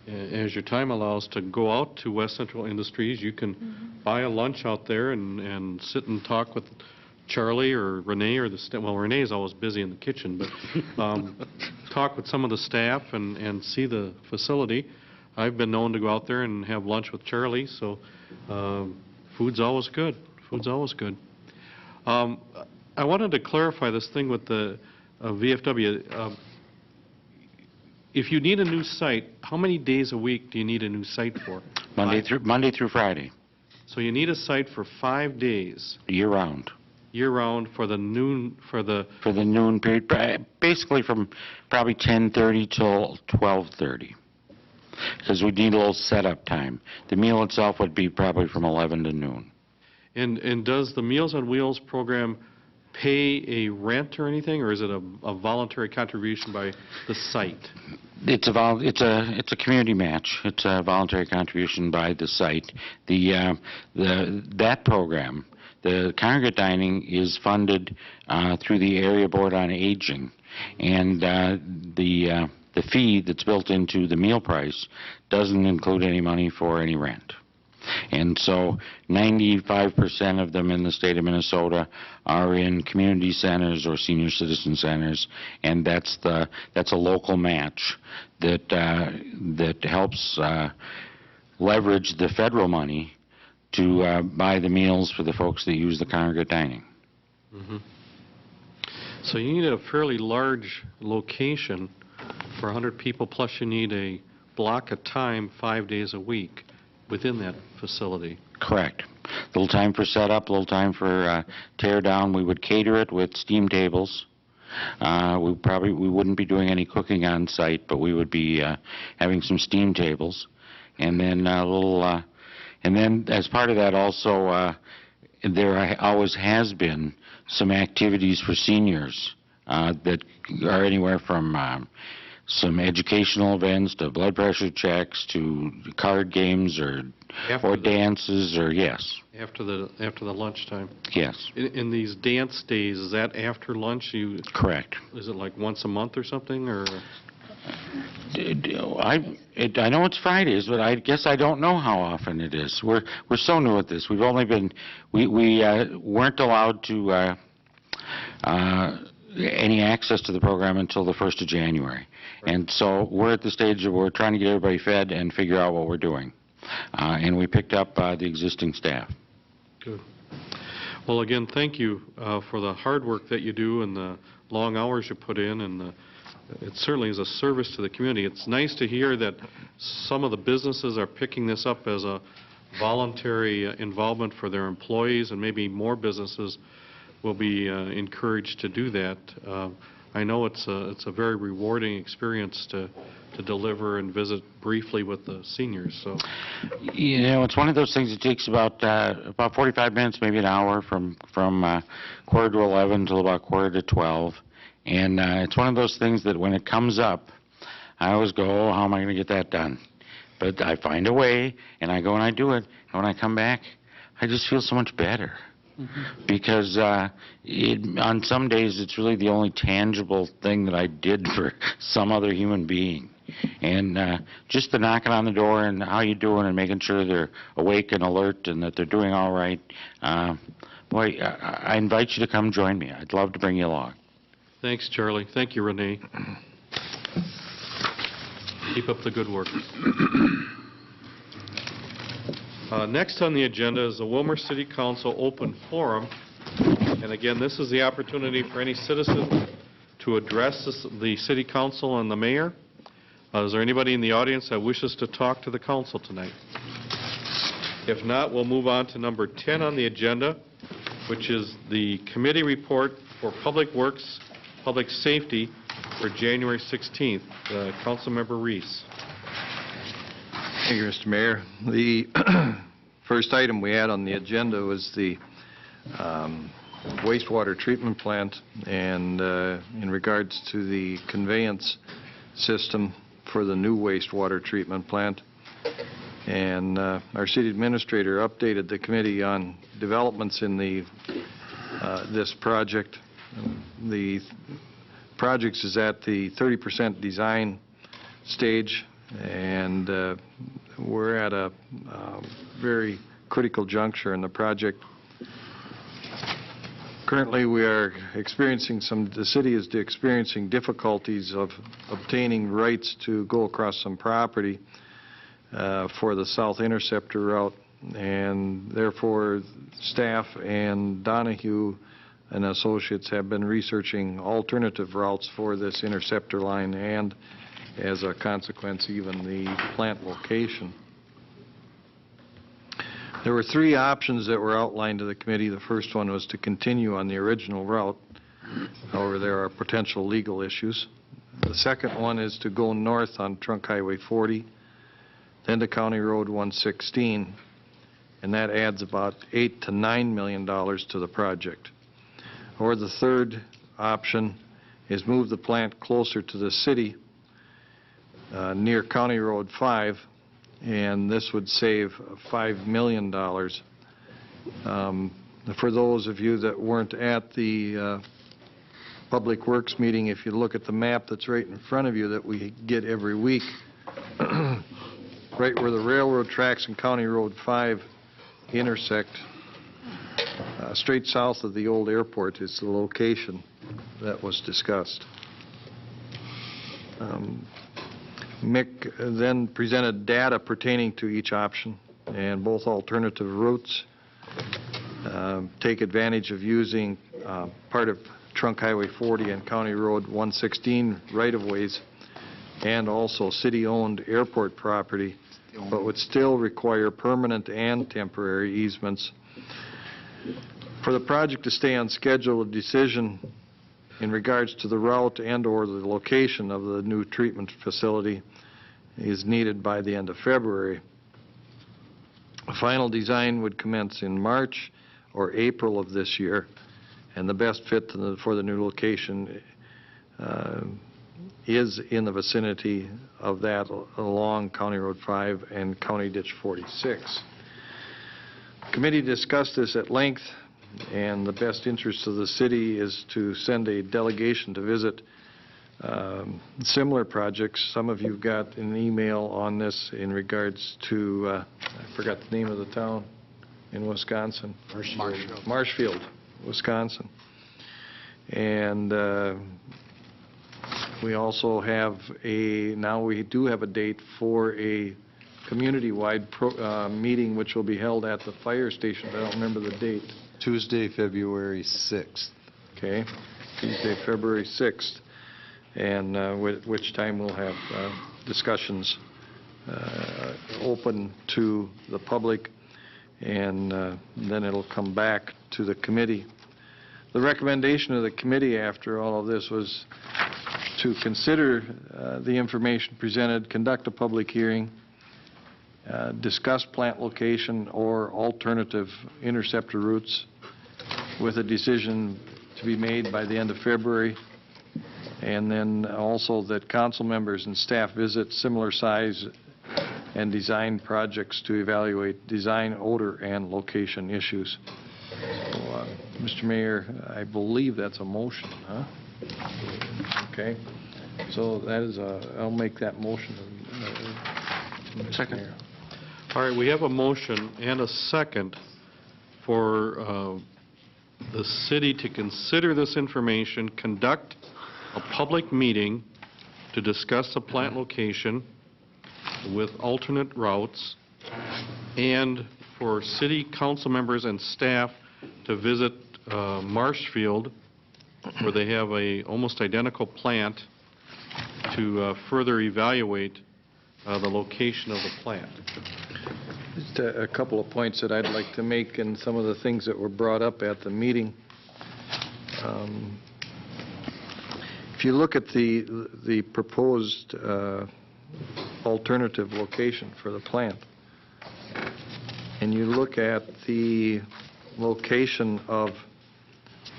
as your time allows, to go out to West Central Industries. You can buy a lunch out there and sit and talk with Charlie or Renee or well, Renee is always busy in the kitchen, but talk with some of the staff and see the facility. I've been known to go out there and have lunch with Charlie, so food's always good. Food's always good. I wanted to clarify this thing with the VFW. If you need a new site, how many days a week do you need a new site for? Monday through Friday. So you need a site for 5 days. Year-round. Year-round for the noon for the noon period, basically from probably 10:30 till 12:30. Because we need a little setup time. The meal itself would be probably from 11 to noon. And does the Meals on Wheels program pay a rent or anything, or is it a voluntary contribution by the site? It's a community match. It's a voluntary contribution by the site. That program, the congregate dining, is funded through the Area Board on Aging, and the fee that's built into the meal price doesn't include any money for any rent. And so 95% of them in the state of Minnesota are in community centers or senior citizen centers, and that's a local match that helps leverage the federal money to buy the meals for the folks that use the congregate dining. Mm-hmm. So you need a fairly large location for 100 people, plus you need a block of time 5 days a week within that facility. Correct. A little time for setup, a little time for tear down. We would cater it with steam tables. We wouldn't be doing any cooking on site, but we would be having some steam tables, and then and then as part of that also, there always has been some activities for seniors that are anywhere from some educational events to blood pressure checks to card games or dances or yes. After the lunchtime. Yes. In these dance days, is that after lunch? Correct. Is it like once a month or something, or? I know it's Fridays, but I guess I don't know how often it is. We're so new at this. We've only been we weren't allowed to any access to the program until the 1st of January. Right. And so we're at the stage where we're trying to get everybody fed and figure out what we're doing. And we picked up the existing staff. Good. Well, again, thank you for the hard work that you do and the long hours you put in, and it certainly is a service to the community. It's nice to hear that some of the businesses are picking this up as a voluntary involvement for their employees, and maybe more businesses will be encouraged to do that. I know it's a very rewarding experience to deliver and visit briefly with the seniors. So, It's one of those things that takes about 45 minutes, maybe an hour, from quarter to 11 till about quarter to 12. And it's one of those things that when it comes up, I always go, oh, how am I going to get that done? But I find a way, and I go and I do it. And when I come back, I just feel so much better. Because on some days, it's really the only tangible thing that I did for some other human being. And just the knocking on the door and how you doing and making sure they're awake and alert and that they're doing all right. Boy, I invite you to come join me. I'd love to bring you along. thanks, Charlie. Thank you, Renee. Keep up the good work. Next on the agenda is the Willmar City Council Open Forum. And again, this is the opportunity for any citizen to address the City Council and the Mayor. Is there anybody in the audience that wishes to talk to the Council tonight? If not, we'll move on to number 10 on the agenda, which is the Committee Report for Public Works, Public Safety for January 16th. Councilmember Reese. Thank you, Mr. Mayor. The first item we had on the agenda was the wastewater treatment plant, and in regards to the conveyance system for the new wastewater treatment plant. And our city administrator updated the committee on developments in this project. The project is at the 30% design stage, and we're at a very critical juncture in the project. Currently, the city is experiencing difficulties of obtaining rights to go across some property for the South Interceptor route, and therefore staff and Donahue and Associates have been researching alternative routes for this interceptor line, and as a consequence, even the plant location. There were three options that were outlined to the committee. The first one was to continue on the original route. However, there are potential legal issues. The second one is to go north on Trunk Highway 40, then to County Road 116, and that adds about $8 to $9 million to the project. Or the third option is move the plant closer to the city near County Road 5, and this would save $5 million. For those of you that weren't at the Public Works meeting, if you look at the map that's right in front of you that we get every week, right where the railroad tracks and County Road 5 intersect, straight south of the old airport is the location that was discussed. Mick then presented data pertaining to each option, and both alternative routes take advantage of using part of Trunk Highway 40 and County Road 116 right-of-ways, and also city-owned airport property, but would still require permanent and temporary easements. For the project to stay on schedule, a decision in regards to the route and/or the location of the new treatment facility is needed by the end of February. A final design would commence in March or April of this year, and the best fit for the new location is in the vicinity of that along County Road 5 and County Ditch 46. The committee discussed this at length, and the best interest of the city is to send a delegation to visit similar projects. Some of you got an email on this in regards to, I forgot the name of the town in Wisconsin. Marshfield, Wisconsin. And we also have now we do have a date for a community-wide meeting which will be held at the fire station. I don't remember the date. Tuesday, February 6th. Okay, Tuesday, February 6th. And at which time we'll have discussions open to the public and then it'll come back to the committee. The recommendation of the committee after all of this was to consider the information presented, conduct a public hearing, discuss plant location or alternative interceptor routes with a decision to be made by the end of February, and then also that council members and staff visit similar size and design projects to evaluate design, odor, and location issues. So, Mr. Mayor, I believe that's a motion, huh? Okay. So that is I'll make that motion. Mr. Second. Mayor. All right, we have a motion and a second for the city to consider this information, conduct a public meeting to discuss the plant location with alternate routes, and for city council members and staff to visit Marshfield, where they have a almost identical plant, to further evaluate the location of the plant. Just a couple of points that I'd like to make and some of the things that were brought up at the meeting. If you look at the proposed alternative location for the plant, and you look at the location of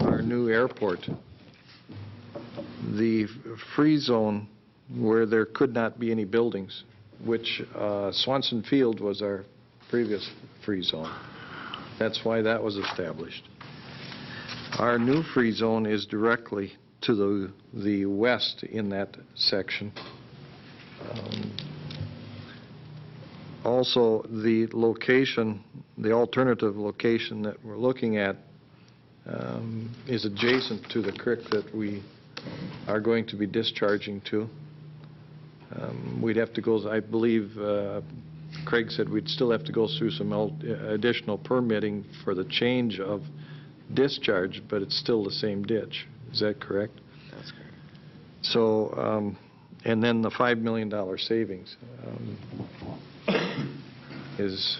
our new airport, the free zone where there could not be any buildings, which Swanson Field was our previous free zone. That's why that was established. Our new free zone is directly to the west in that section. Also, the location, the alternative location that we're looking at is adjacent to the creek that we are going to be discharging to. We'd have to go, I believe Craig said we'd still have to go through some additional permitting for the change of discharge, but it's still the same ditch. Is that correct? That's correct. So, and then the $5 million savings is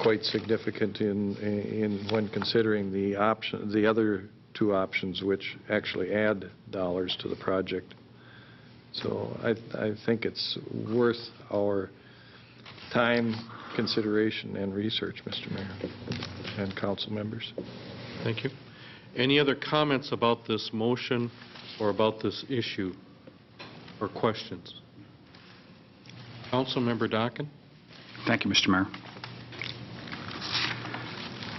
quite significant in when considering the other two options, which actually add dollars to the project. So I think it's worth our time, consideration, and research, Mr. Mayor and council members. Thank you. Any other comments about this motion or about this issue or questions? Councilmember Dockin? Thank you, Mr. Mayor.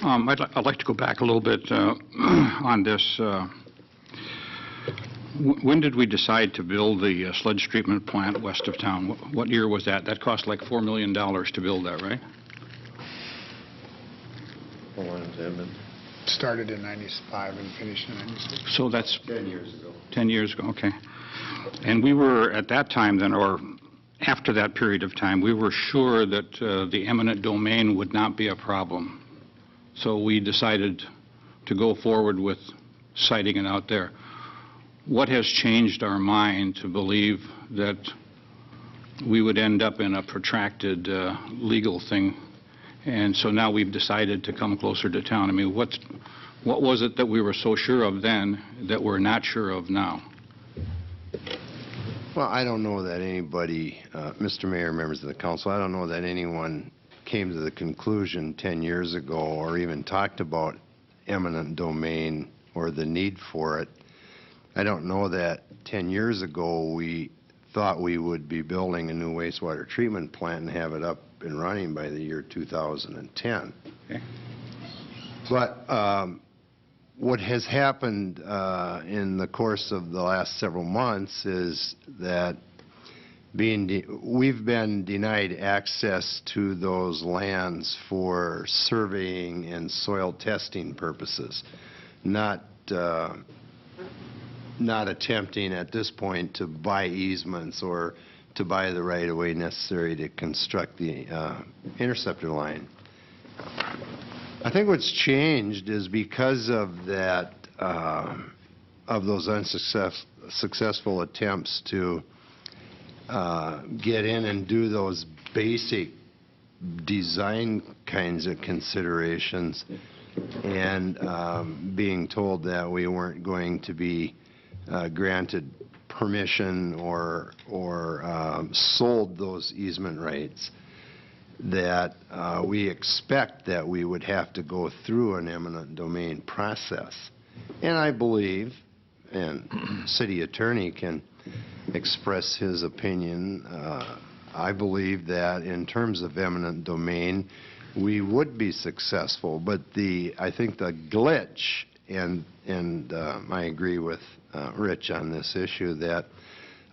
I'd like to go back a little bit on this. When did we decide to build the sludge treatment plant west of town? What year was that? That cost like $4 million to build that, right? How long has that been? Started in 95 and finished in 96. So that's 10 years ago. 10 years ago, okay. And we were at that time then, or after that period of time, we were sure that the eminent domain would not be a problem. So we decided to go forward with siting it out there. What has changed our mind to believe that we would end up in a protracted legal thing? And so now we've decided to come closer to town. I mean, what was it that we were so sure of then that we're not sure of now? Well, I don't know that anybody, Mr. Mayor, members of the council, I don't know that anyone came to the conclusion 10 years ago or even talked about eminent domain or the need for it. I don't know that 10 years ago we thought we would be building a new wastewater treatment plant and have it up and running by the year 2010. Okay. But what has happened in the course of the last several months is that we've been denied access to those lands for surveying and soil testing purposes, not attempting at this point to buy easements or to buy the right-of-way necessary to construct the interceptor line. I think what's changed is because of that, of those unsuccessful attempts to get in and do those basic design kinds of considerations and being told that we weren't going to be granted permission or sold those easement rights, that we expect that we would have to go through an eminent domain process. And I believe, and city attorney can express his opinion, I believe that in terms of eminent domain, we would be successful. But I think the glitch, and I agree with Rich on this issue, that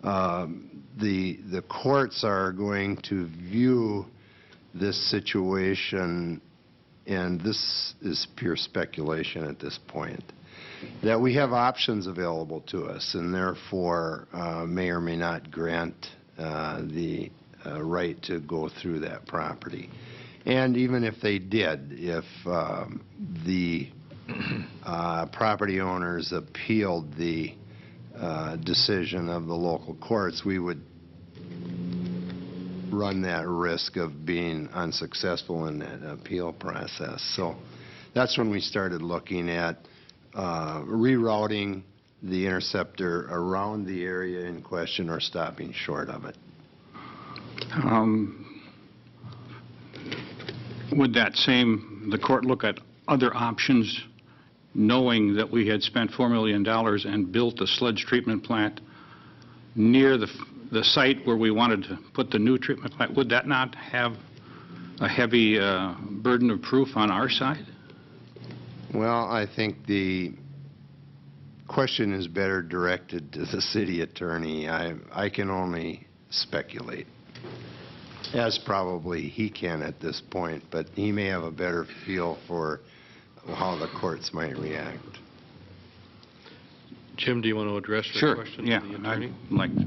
the courts are going to view this situation, and this is pure speculation at this point, that we have options available to us, and therefore may or may not grant the right to go through that property. And even if they did, if the property owners appealed the decision of the local courts, we would run that risk of being unsuccessful in that appeal process. So that's when we started looking at rerouting the interceptor around the area in question or stopping short of it. Would the court look at other options, knowing that we had spent $4 million and built a sludge treatment plant near the site where we wanted to put the new treatment plant? Would that not have a heavy burden of proof on our side? Well, I think the question is better directed to the city attorney. I can only speculate, as probably he can at this point, but he may have a better feel for how the courts might react. Jim, do you want to address your Sure. question Yeah, to the attorney? I'd like to.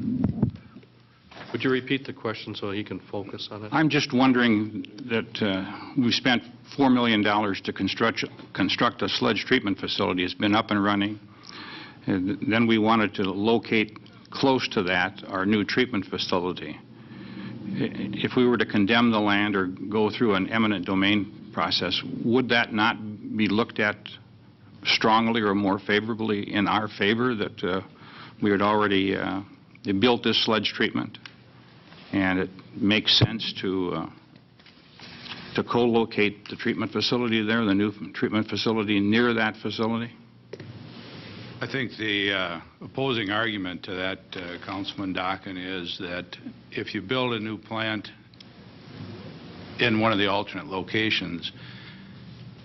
Would you repeat the question so he can focus on it? I'm just wondering that we spent $4 million to construct a sludge treatment facility. It's been up and running. And then we wanted to locate close to that our new treatment facility. If we were to condemn the land or go through an eminent domain process, would that not be looked at strongly or more favorably in our favor, that we had already built this sludge treatment, and it makes sense to co-locate the treatment facility there, the new treatment facility near that facility? I think the opposing argument to that, Councilman Dockin, is that if you build a new plant in one of the alternate locations,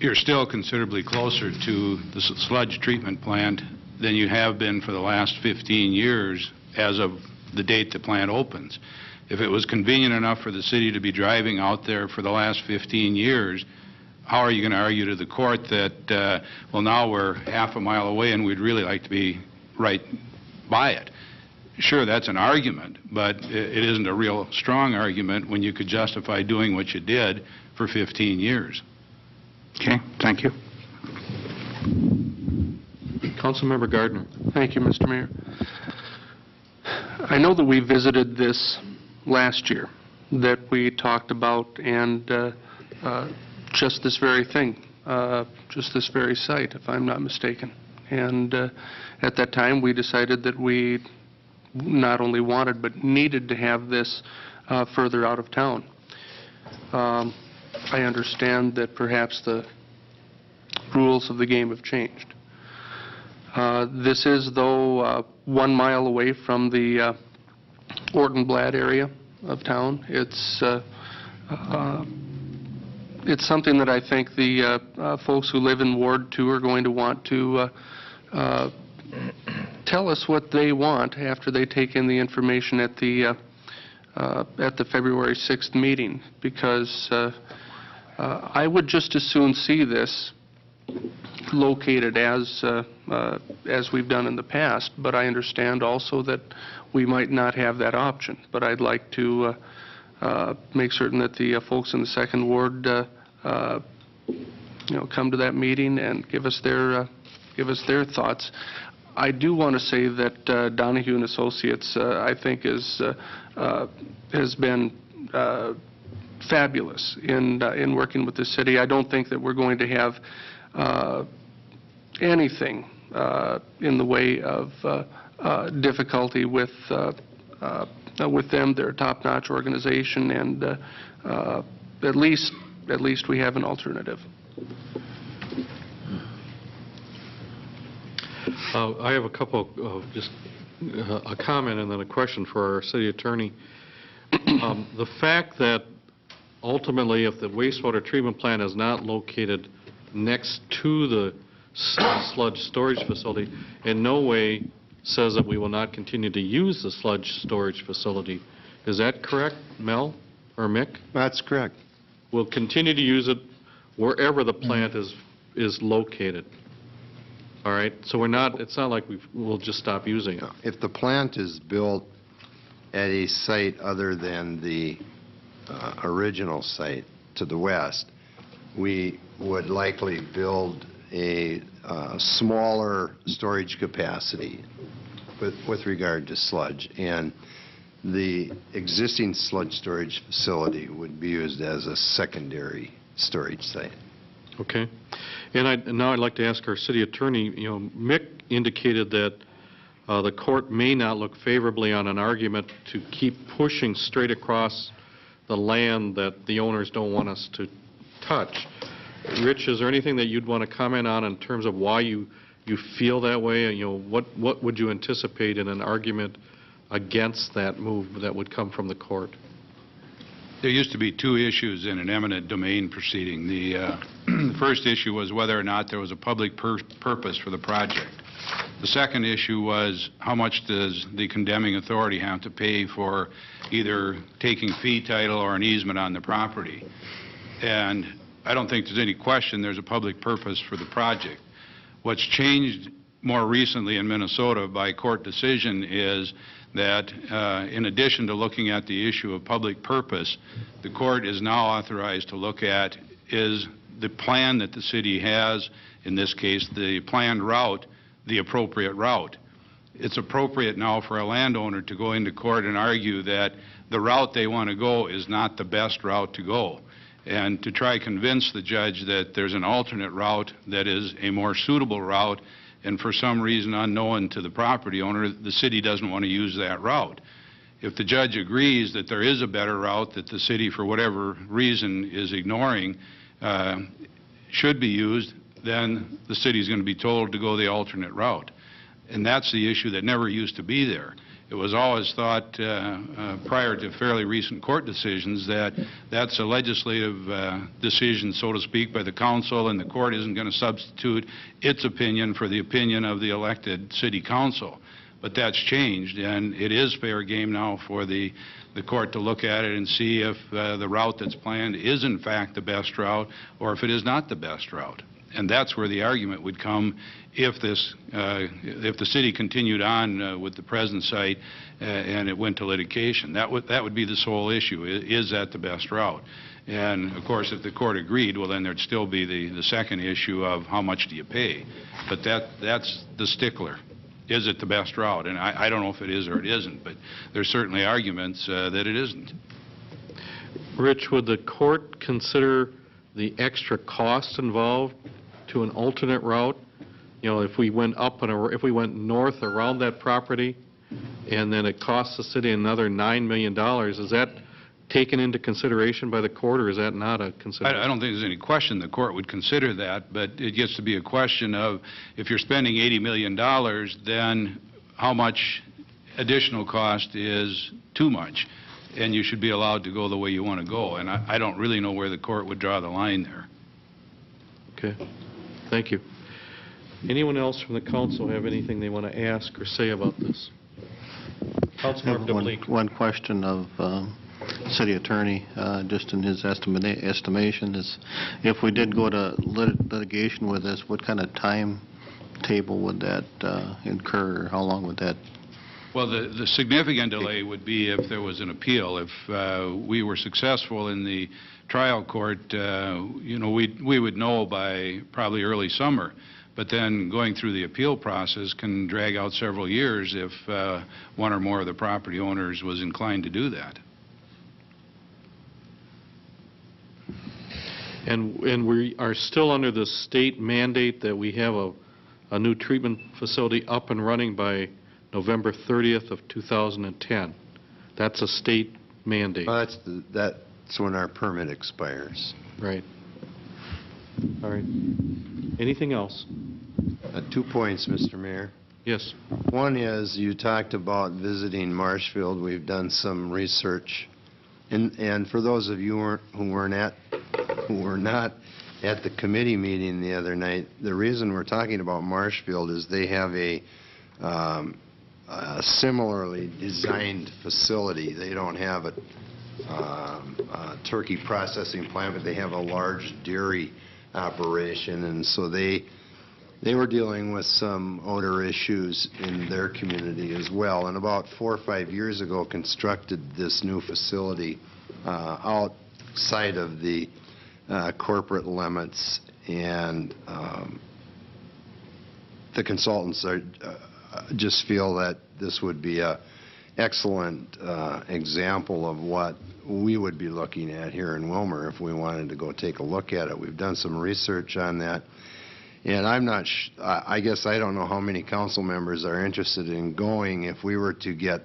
you're still considerably closer to the sludge treatment plant than you have been for the last 15 years as of the date the plant opens. If it was convenient enough for the city to be driving out there for the last 15 years, how are you going to argue to the court that, well, now we're half a mile away and we'd really like to be right by it? Sure, that's an argument, but it isn't a real strong argument when you could justify doing what you did for 15 years. Okay, thank you. Councilmember Gardner. Thank you, Mr. Mayor. I know that we visited this last year, that we talked about, and just this very thing, just this very site, if I'm not mistaken. And at that time, we decided that we not only wanted but needed to have this further out of town. I understand that perhaps the rules of the game have changed. This is, though, 1 mile away from the Ortonblad area of town. It's something that I think the folks who live in Ward 2 are going to want to tell us what they want after they take in the information at the February 6th meeting, because I would just as soon see this located as we've done in the past, but I understand also that we might not have that option. But I'd like to make certain that the folks in the Second Ward, come to that meeting and give us their thoughts. I do want to say that Donahue and Associates, I think, has been fabulous in working with the city. I don't think that we're going to have anything in the way of difficulty with them. They're a top-notch organization, and at least we have an alternative. I have a couple of just a comment and then a question for our city attorney. The fact that ultimately, if the wastewater treatment plant is not located next to the sludge storage facility, in no way says that we will not continue to use the sludge storage facility. Is that correct, Mel or Mick? That's correct. We'll continue to use it wherever the plant is located. All right? So it's not like we'll just stop using it. If the plant is built at a site other than the original site to the west, we would likely build a smaller storage capacity with regard to sludge. And the existing sludge storage facility would be used as a secondary storage site. Okay. And now I'd like to ask our city attorney, Mick indicated that the court may not look favorably on an argument to keep pushing straight across the land that the owners don't want us to touch. Rich, is there anything that you'd want to comment on in terms of why you feel that way? What would you anticipate in an argument against that move that would come from the court? There used to be two issues in an eminent domain proceeding. The first issue was whether or not there was a public purpose for the project. The second issue was how much does the condemning authority have to pay for either taking fee title or an easement on the property. And I don't think there's any question there's a public purpose for the project. What's changed more recently in Minnesota by court decision is that in addition to looking at the issue of public purpose, the court is now authorized to look at is the plan that the city has, in this case the planned route, the appropriate route. It's appropriate now for a landowner to go into court and argue that the route they want to go is not the best route to go, and to try to convince the judge that there's an alternate route that is a more suitable route, and for some reason unknown to the property owner, the city doesn't want to use that route. If the judge agrees that there is a better route that the city, for whatever reason, is ignoring, should be used, then the city is going to be told to go the alternate route. And that's the issue that never used to be there. It was always thought prior to fairly recent court decisions that that's a legislative decision, so to speak, by the council, and the court isn't going to substitute its opinion for the opinion of the elected city council. But that's changed, and it is fair game now for the court to look at it and see if the route that's planned is in fact the best route or if it is not the best route. And that's where the argument would come if the city continued on with the present site and it went to litigation. That would be the sole issue. Is that the best route? And of course, if the court agreed, well, then there'd still be the second issue of how much do you pay. But that's the stickler. Is it the best route? And I don't know if it is or it isn't, but there's certainly arguments that it isn't. Rich, would the court consider the extra cost involved to an alternate route? If we went if we went north around that property, and then it costs the city another $9 million, is that taken into consideration by the court, or is that not a consideration? I don't think there's any question the court would consider that, but it gets to be a question of if you're spending $80 million, then how much additional cost is too much, and you should be allowed to go the way you want to go. And I don't really know where the court would draw the line there. Okay. Thank you. Anyone else from the council have anything they want to ask or say about this? Councilmember DeBleek. One question of city attorney, just in his estimation, is if we did go to litigation with this, what kind of timetable would that incur? How long would that? Well, the significant delay would be if there was an appeal. If we were successful in the trial court, we would know by probably early summer. But then going through the appeal process can drag out several years if one or more of the property owners was inclined to do that. And we are still under the state mandate that we have a new treatment facility up and running by November 30th of 2010. That's a state mandate. Well, that's when our permit expires. Right. All right. Anything else? 2 points, Mr. Mayor. Yes. One is you talked about visiting Marshfield. We've done some research. And for those of you who were not at the committee meeting the other night, the reason we're talking about Marshfield is they have a similarly designed facility. They don't have a turkey processing plant, but they have a large dairy operation, and so they were dealing with some odor issues in their community as well. And about 4 or 5 years ago, constructed this new facility outside of the corporate limits, and the consultants just feel that this would be an excellent example of what we would be looking at here in Willmar if we wanted to go take a look at it. We've done some research on that, and I guess I don't know how many council members are interested in going. If we were to get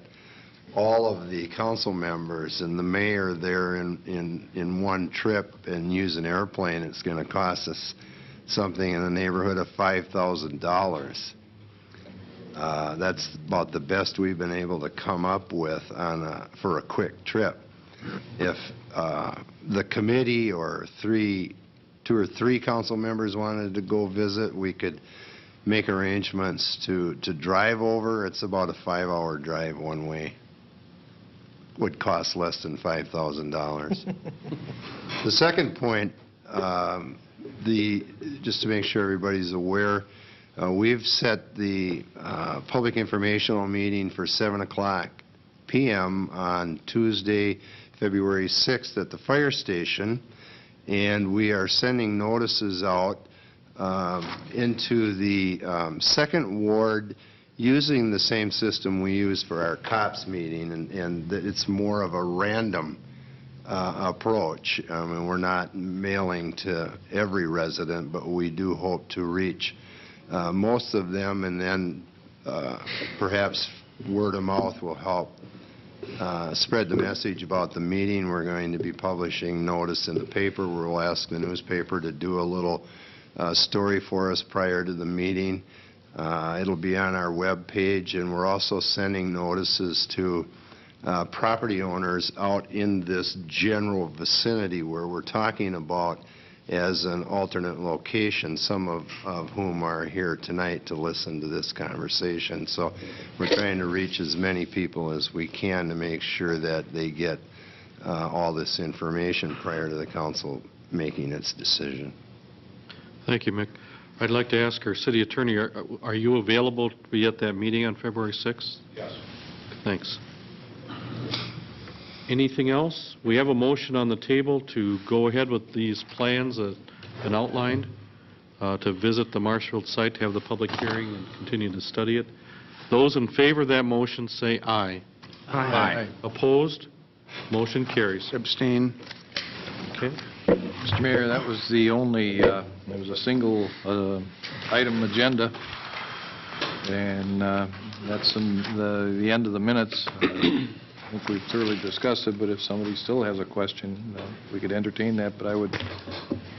all of the council members and the mayor there in one trip and use an airplane, it's going to cost us something in the neighborhood of $5,000. That's about the best we've been able to come up with for a quick trip. If the committee or 2 or 3 council members wanted to go visit, we could make arrangements to drive over. It's about a 5-hour drive one way. Would cost less than $5,000. The second point, just to make sure everybody's aware, we've set the public informational meeting for 7:00 p.m. on Tuesday, February 6th at the fire station, and we are sending notices out into the 2nd Ward using the same system we use for our COPS meeting, and it's more of a random approach. And we're not mailing to every resident, but we do hope to reach most of them, and then perhaps word of mouth will help spread the message about the meeting. We're going to be publishing notice in the paper. We'll ask the newspaper to do a little story for us prior to the meeting. It'll be on our web page, and we're also sending notices to property owners out in this general vicinity where we're talking about as an alternate location, some of whom are here tonight to listen to this conversation. So we're trying to reach as many people as we can to make sure that they get all this information prior to the council making its decision. Thank you, Mick. I'd like to ask our city attorney, are you available to be at that meeting on February 6th? Yes. Thanks. Anything else? We have a motion on the table to go ahead with these plans that have been outlined, to visit the Marshfield site, to have the public hearing and continue to study it. Those in favor of that motion say aye. Aye. Opposed? Motion carries. Abstain. Okay. Mr. Mayor, that was the only, there was a single item agenda, and that's in the end of the minutes. I think we've thoroughly discussed it, but if somebody still has a question, we could entertain that, but I would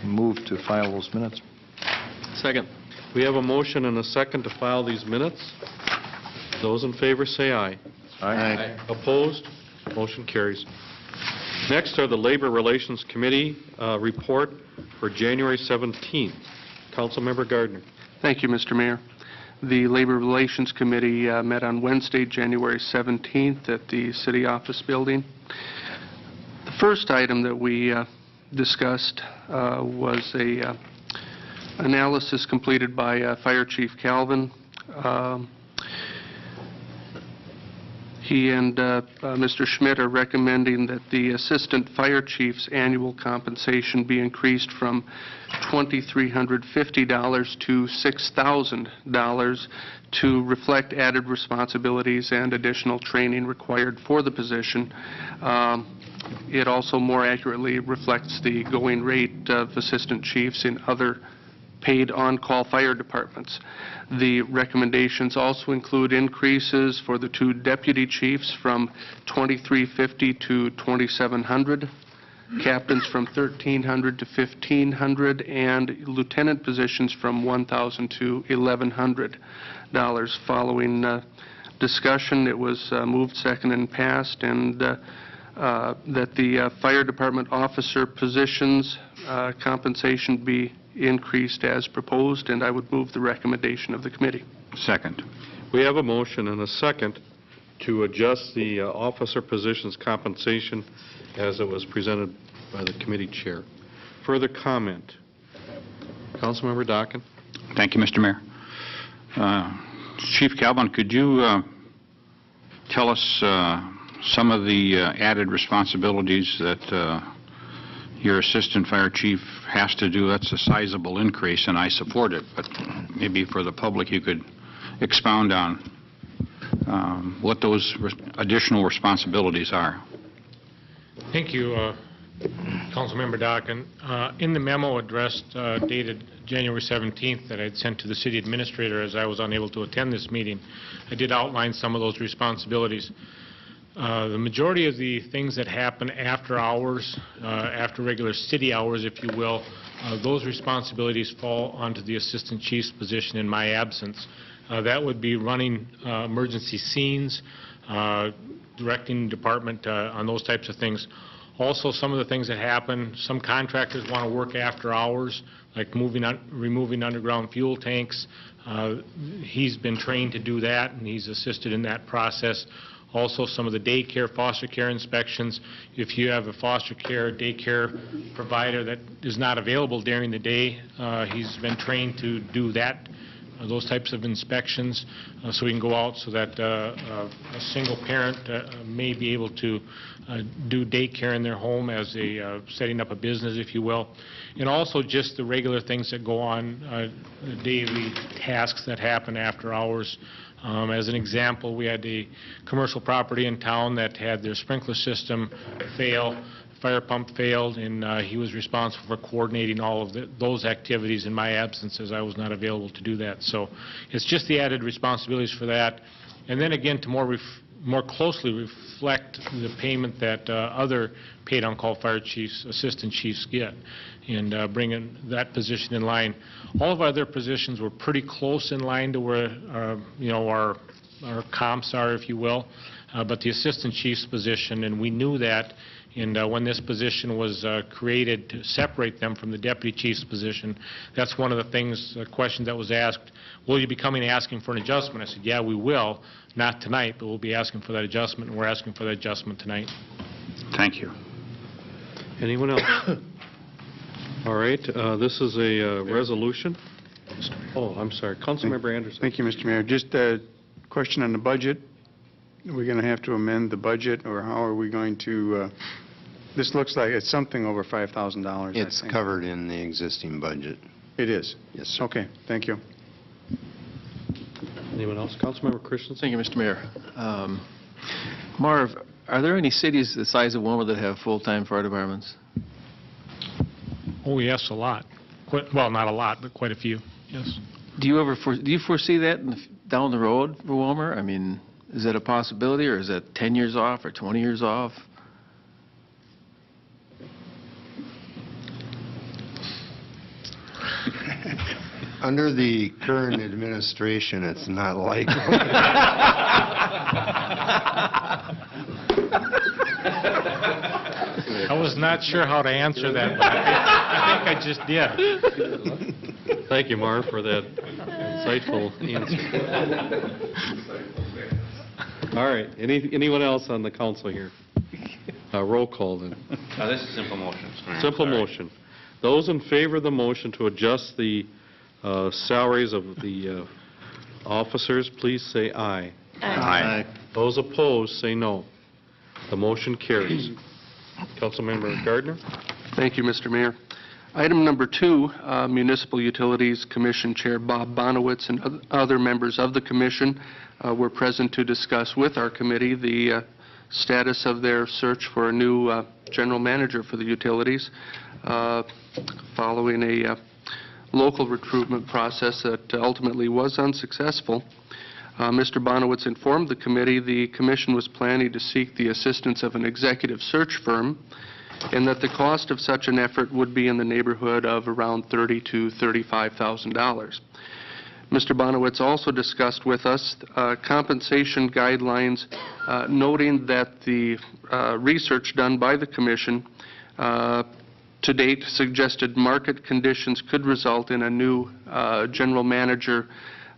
move to file those minutes. Second. We have a motion and a second to file these minutes. Those in favor say aye. Aye. Opposed? Motion carries. Next are the Labor Relations Committee report for January 17th. Councilmember Gardner. Thank you, Mr. Mayor. The Labor Relations Committee met on Wednesday, January 17th at the City Office Building. The first item that we discussed was a analysis completed by Fire Chief Calvin. He and Mr. Schmidt are recommending that the Assistant Fire Chief's annual compensation be increased from $2,350 to $6,000 to reflect added responsibilities and additional training required for the position. It also more accurately reflects the going rate of assistant chiefs in other paid on-call fire departments. The recommendations also include increases for the 2 deputy chiefs from $2,350 to $2,700, captains from $1,300 to $1,500, and lieutenant positions from $1,000 to $1,100. Following discussion, it was moved, seconded, and passed, and that the fire department officer positions compensation be increased as proposed, and I would move the recommendation of the committee. Second. We have a motion and a second to adjust the officer positions compensation as it was presented by the committee chair. Further comment? Councilmember Dockin? Thank you, Mr. Mayor. Chief Calvin, could you tell us some of the added responsibilities that your assistant fire chief has to do? That's a sizable increase, and I support it, but maybe for the public you could expound on what those additional responsibilities are. Thank you, Councilmember Dockin. In the memo addressed dated January 17th that I had sent to the city administrator as I was unable to attend this meeting, I did outline some of those responsibilities. The majority of the things that happen after hours, after regular city hours, if you will, those responsibilities fall onto the assistant chief's position in my absence. That would be running emergency scenes, directing the department on those types of things. Also, some of the things that happen, some contractors want to work after hours, like removing underground fuel tanks. He's been trained to do that, and he's assisted in that process. Also, some of the daycare, foster care inspections. If you have a foster care, daycare provider that is not available during the day, he's been trained to do that, those types of inspections, so he can go out so that a single parent may be able to do daycare in their home as a setting up a business, if you will. And also just the regular things that go on, daily tasks that happen after hours. As an example, we had a commercial property in town that had their sprinkler system fail, fire pump failed, and he was responsible for coordinating all of those activities in my absence, as I was not available to do that. So it's just the added responsibilities for that. And then again, to more closely reflect the payment that other paid-on-call fire chiefs, assistant chiefs get, and bringing that position in line. All of our other positions were pretty close in line to where our comps are, if you will, but the assistant chief's position, and we knew that, and when this position was created to separate them from the deputy chief's position, that's one of the things, the question that was asked, will you be coming asking for an adjustment? I said, yeah, we will, not tonight, but we'll be asking for that adjustment, and we're asking for that adjustment tonight. Thank you. Anyone else? All right, this is a resolution. Oh, I'm sorry. Councilmember Anderson. Thank you, Mr. Mayor. Just a question on the budget. Are we going to have to amend the budget, or how are we going to, this looks like it's something over $5,000. It's covered in the existing budget. It is? Yes, sir. Okay, thank you. Anyone else? Councilmember Christensen. Thank you, Mr. Mayor. Marv, are there any cities the size of Willmar that have full-time fire departments? Oh, yes, a lot. Well, not a lot, but quite a few, yes. Do you foresee that down the road for Willmar? I mean, is that a possibility, or is that 10 years off or 20 years off? Under the current administration, it's not likely. I was not sure how to answer that, but I think I just did. Thank you, Marv, for that insightful answer. All right. Anyone else on the council here? Roll call then. This is simple motion. Simple motion. Those in favor of the motion to adjust the salaries of the officers, please say aye. Aye. Those opposed, say no. The motion carries. Councilmember Gardner? Thank you, Mr. Mayor. Item number 2, Municipal Utilities Commission Chair Bob Bonowitz and other members of the commission were present to discuss with our committee the status of their search for a new general manager for the utilities following a local recruitment process that ultimately was unsuccessful. Mr. Bonowitz informed the committee the commission was planning to seek the assistance of an executive search firm and that the cost of such an effort would be in the neighborhood of around $30,000 to $35,000. Mr. Bonowitz also discussed with us compensation guidelines, noting that the research done by the commission to date suggested market conditions could result in a new general manager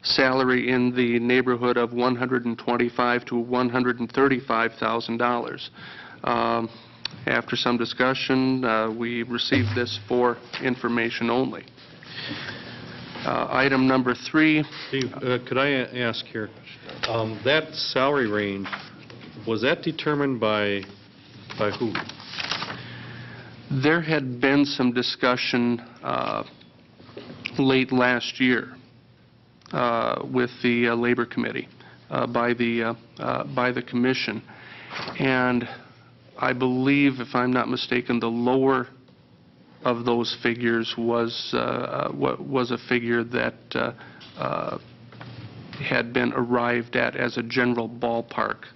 salary in the neighborhood of $125,000 to $135,000. After some discussion, we received this for information only. Item number 3. Steve, could I ask here, that salary range, was that determined by who? There had been some discussion late last year with the Labor Committee by the Commission, and I believe, if I'm not mistaken, the lower of those figures was a figure that had been arrived at as a general ballpark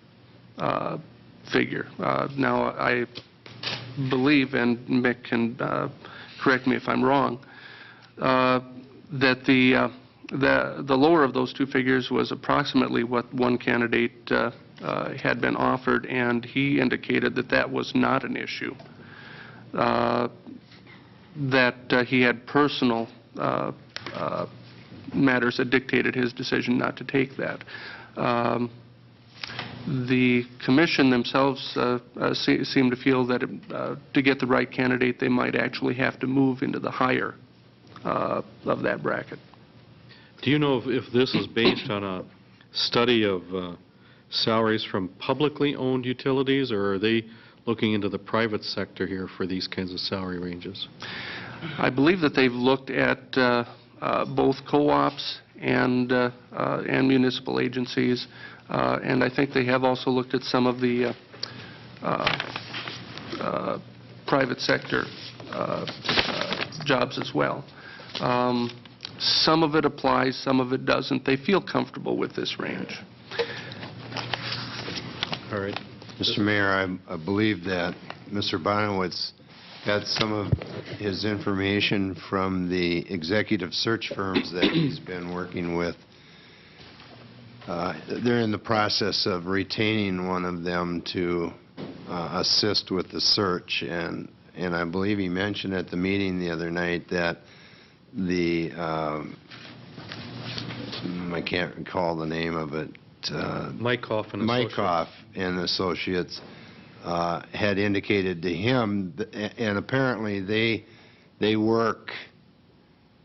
figure. Now, I believe, and Mick can correct me if I'm wrong, that the lower of those two figures was approximately what one candidate had been offered, and he indicated that that was not an issue, that he had personal matters that dictated his decision not to take that. The commission themselves seem to feel that to get the right candidate, they might actually have to move into the higher of that bracket. Do you know if this is based on a study of salaries from publicly owned utilities, or are they looking into the private sector here for these kinds of salary ranges? I believe that they've looked at both co-ops and municipal agencies, and I think they have also looked at some of the private sector jobs as well. Some of it applies, some of it doesn't. They feel comfortable with this range. All right. Mr. Mayor, I believe that Mr. Bonowitz got some of his information from the executive search firms that he's been working with. They're in the process of retaining one of them to assist with the search, and I believe he mentioned at the meeting the other night that the I can't recall the name of it. Mykoff and Associates. Mykoff and Associates had indicated to him, and apparently they work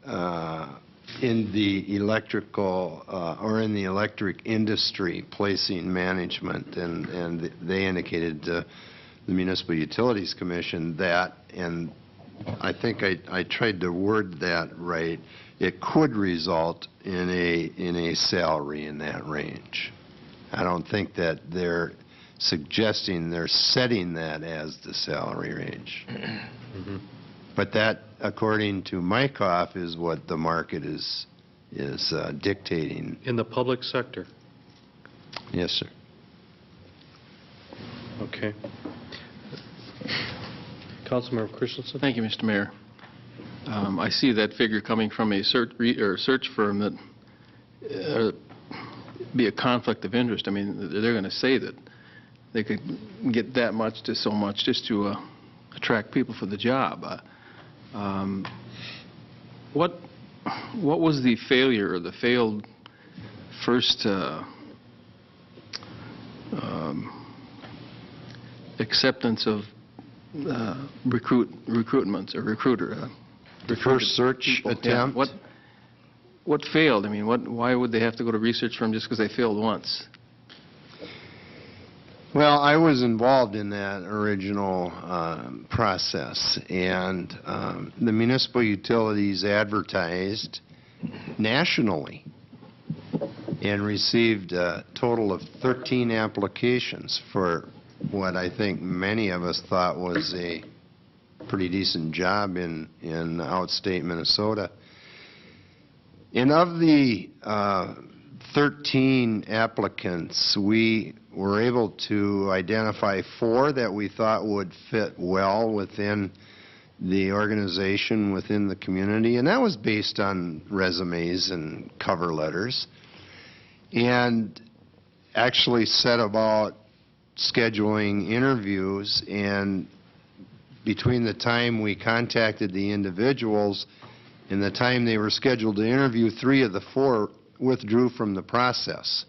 in the electrical or in the electric industry, placing management, and they indicated to the Municipal Utilities Commission that, and I think I tried to word that right, it could result in a salary in that range. I don't think that they're suggesting they're setting that as the salary range. Mm-hmm. But that, according to Mykoff, is what the market is dictating. In the public sector? Yes, sir. Okay. Councilmember Christensen? Thank you, Mr. Mayor. I see that figure coming from a search firm that be a conflict of interest. I mean, they're going to say that they could get that much to so much just to attract people for the job. What was the failure or the failed first acceptance of recruitments or recruiter? The first search people. attempt? Yeah. What failed? I mean, why would they have to go to research firm just because they failed once? Well, I was involved in that original process, and the municipal utilities advertised nationally and received a total of 13 applications for what I think many of us thought was a pretty decent job in outstate Minnesota. And of the 13 applicants, we were able to identify 4 that we thought would fit well within the organization, within the community, and that was based on resumes and cover letters, and actually set about scheduling interviews. And between the time we contacted the individuals and the time they were scheduled to interview, 3 of the 4 withdrew from the process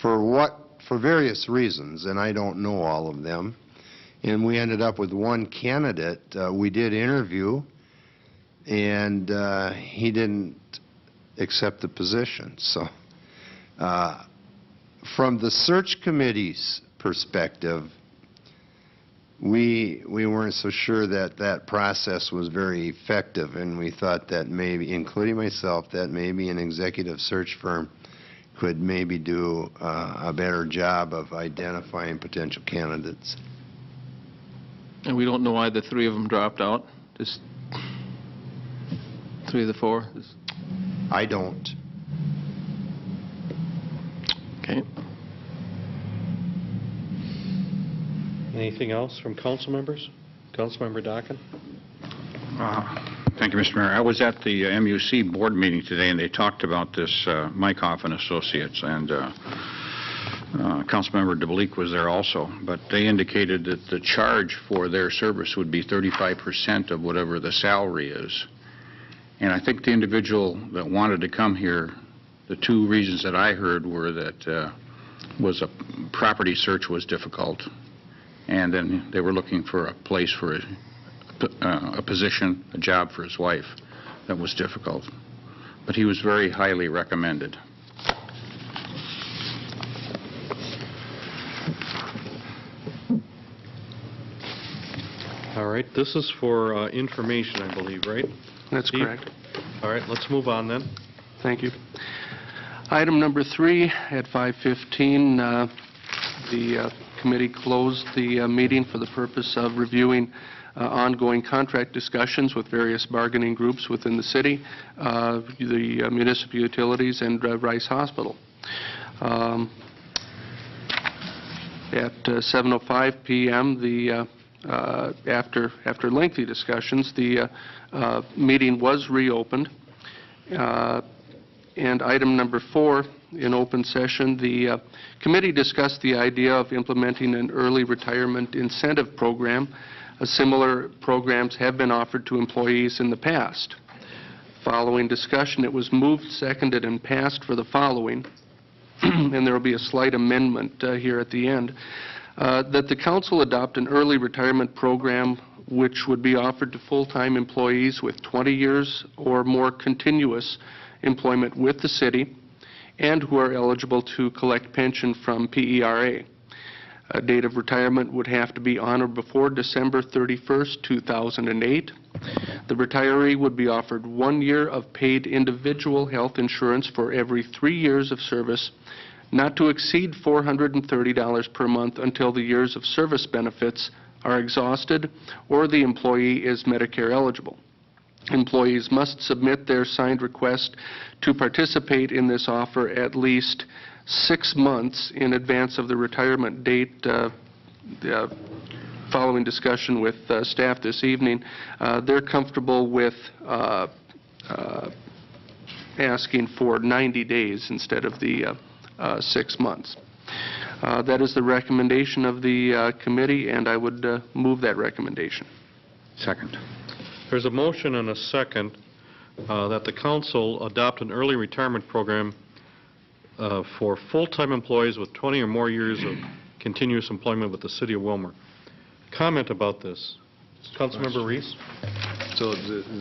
for various reasons, and I don't know all of them. And we ended up with 1 candidate we did interview, and he didn't accept the position. So from the search committee's perspective, we weren't so sure that that process was very effective, and we thought that maybe, including myself, that maybe an executive search firm could maybe do a better job of identifying potential candidates. And we don't know why the 3 of them dropped out? Just 3 of the 4? I don't. Okay. Anything else from council members? Councilmember Dockin? Thank you, Mr. Mayor. I was at the MUC board meeting today, and they talked about this Mykoff and Associates, and Councilmember DeBleek was there also, but they indicated that the charge for their service would be 35% of whatever the salary is. And I think the individual that wanted to come here, the 2 reasons that I heard were that was a property search was difficult, and then they were looking for a place for a position, a job for his wife that was difficult. But he was very highly recommended. All right, this is for information, I believe, right? That's Steve? correct. All right, let's move on then. Thank you. Item number 3 at 5:15, the committee closed the meeting for the purpose of reviewing ongoing contract discussions with various bargaining groups within the city, the municipal utilities, and Rice Hospital. At 7:05 p.m., after lengthy discussions, the meeting was reopened. And item number 4, in open session, the committee discussed the idea of implementing an early retirement incentive program. Similar programs have been offered to employees in the past. Following discussion, it was moved, seconded, and passed for the following, and there will be a slight amendment here at the end, that the council adopt an early retirement program which would be offered to full-time employees with 20 years or more continuous employment with the city and who are eligible to collect pension from PERA. A date of retirement would have to be on or before December 31st, 2008. The retiree would be offered 1 year of paid individual health insurance for every 3 years of service, not to exceed $430 per month until the years of service benefits are exhausted or the employee is Medicare eligible. Employees must submit their signed request to participate in this offer at least 6 months in advance of the retirement date. Following discussion with staff this evening, they're comfortable with asking for 90 days instead of the 6 months. That is the recommendation of the committee, and I would move that recommendation. Second. There's a motion and a second that the council adopt an early retirement program for full-time employees with 20 or more years of continuous employment with the city of Willmar. Comment about this. Councilmember Reese? So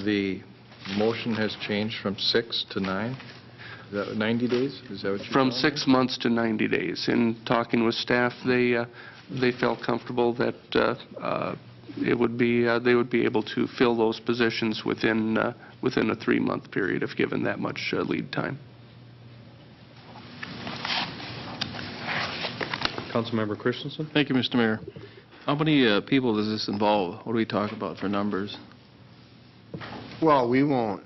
the motion has changed from 6 to 9? Is that 90 days? Is that what you're From telling me? 6 months to 90 days. In talking with staff, they felt comfortable that they would be able to fill those positions within a 3-month period if given that much lead time. Councilmember Christensen? Thank you, Mr. Mayor. How many people does this involve? What do we talk about for numbers? Well, we won't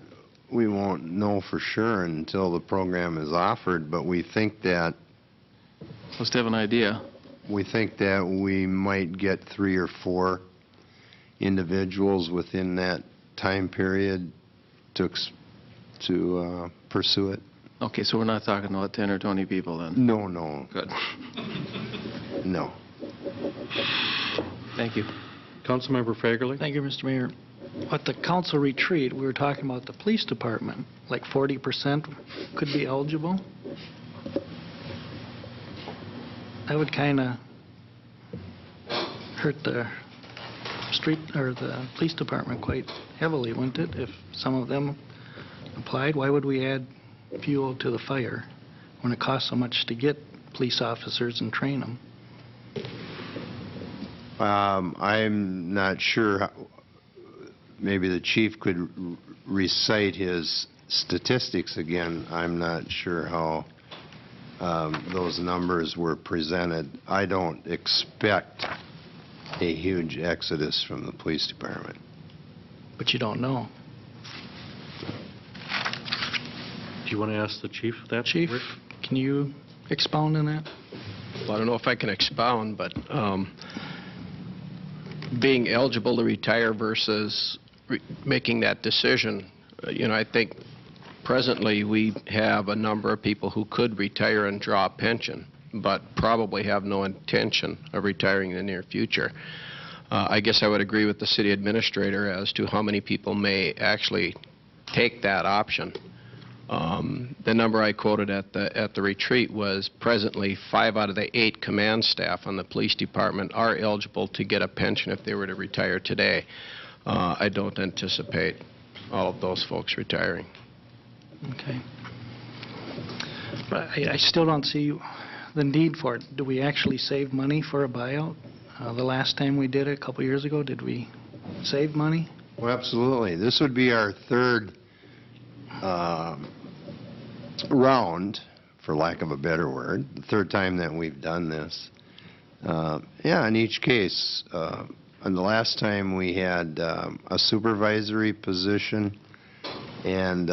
know for sure until the program is offered, but we think that Let's have an idea. we might get 3 or 4 individuals within that time period to pursue it. Okay, so we're not talking about 10 or 20 people then? No. Good. No. Thank you. Councilmember Fagerly? Thank you, Mr. Mayor. At the council retreat, we were talking about the police department, like 40% could be eligible. That would kind of hurt the street or the police department quite heavily, wouldn't it, if some of them applied? Why would we add fuel to the fire when it costs so much to get police officers and train them? I'm not sure. Maybe the chief could recite his statistics again. I'm not sure how those numbers were presented. I don't expect a huge exodus from the police department. But you don't know. Do you want to ask the chief that? Chief, Rick? can you expound on that? Well, I don't know if I can expound, but being eligible to retire versus making that decision, I think presently we have a number of people who could retire and draw a pension, but probably have no intention of retiring in the near future. I guess I would agree with the city administrator as to how many people may actually take that option. The number I quoted at the retreat was presently 5 out of the 8 command staff on the police department are eligible to get a pension if they were to retire today. I don't anticipate all of those folks retiring. Okay. But I still don't see the need for it. Do we actually save money for a buyout? The last time we did it, a couple years ago, did we save money? Well, absolutely. This would be our third round, for lack of a better word, the third time that we've done this. In each case, and the last time we had a supervisory position and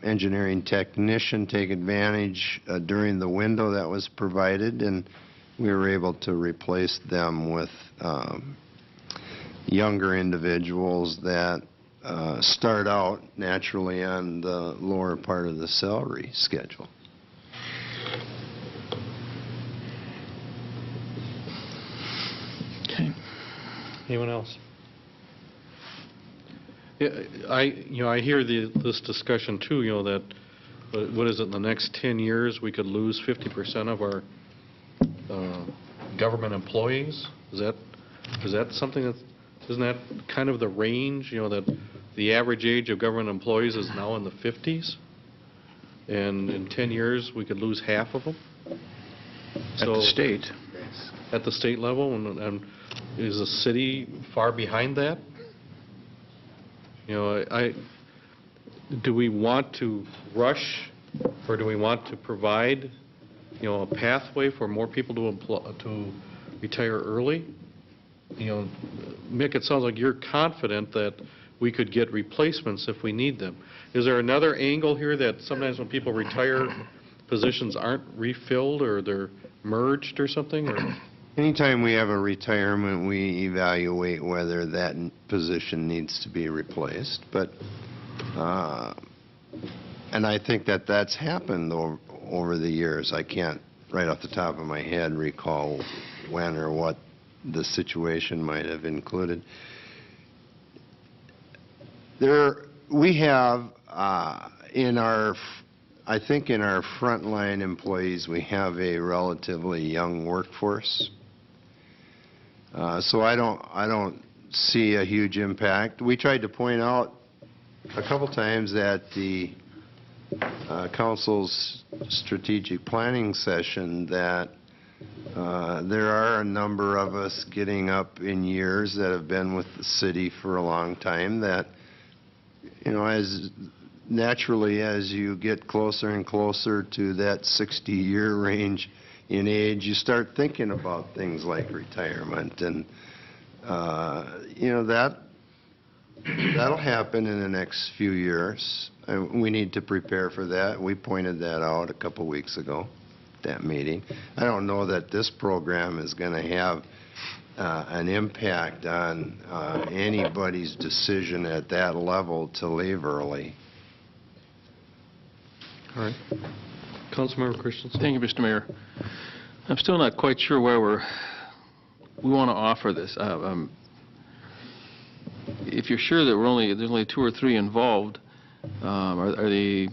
engineering technician take advantage during the window that was provided, and we were able to replace them with younger individuals that start out naturally on the lower part of the salary schedule. Okay. Anyone else? Yeah, I hear this discussion too, that, what is it, in the next 10 years, we could lose 50% of our government employees? Is that something that, isn't that kind of the range, that the average age of government employees is now in the 50s? And in 10 years, we could lose half of them? At the state. At the state level, and is the city far behind that? Do we want to rush, or do we want to provide, a pathway for more people to retire early? Mick, it sounds like you're confident that we could get replacements if we need them. Is there another angle here that sometimes when people retire, positions aren't refilled or they're merged or something? Or? Anytime we have a retirement, we evaluate whether that position needs to be replaced. But, and I think that that's happened over the years. I can't, right off the top of my head, recall when or what the situation might have included. We have I think in our frontline employees, we have a relatively young workforce. So I don't see a huge impact. We tried to point out a couple times that the council's strategic planning session that there are a number of us getting up in years that have been with the city for a long time that, as naturally as you get closer and closer to that 60-year range in age, you start thinking about things like retirement. And, that'll happen in the next few years. We need to prepare for that. We pointed that out a couple weeks ago, that meeting. I don't know that this program is going to have an impact on anybody's decision at that level to leave early. All right. Councilmember Christensen. Thank you, Mr. Mayor. I'm still not quite sure why we want to offer this. If you're sure that there's only 2 or 3 involved, are they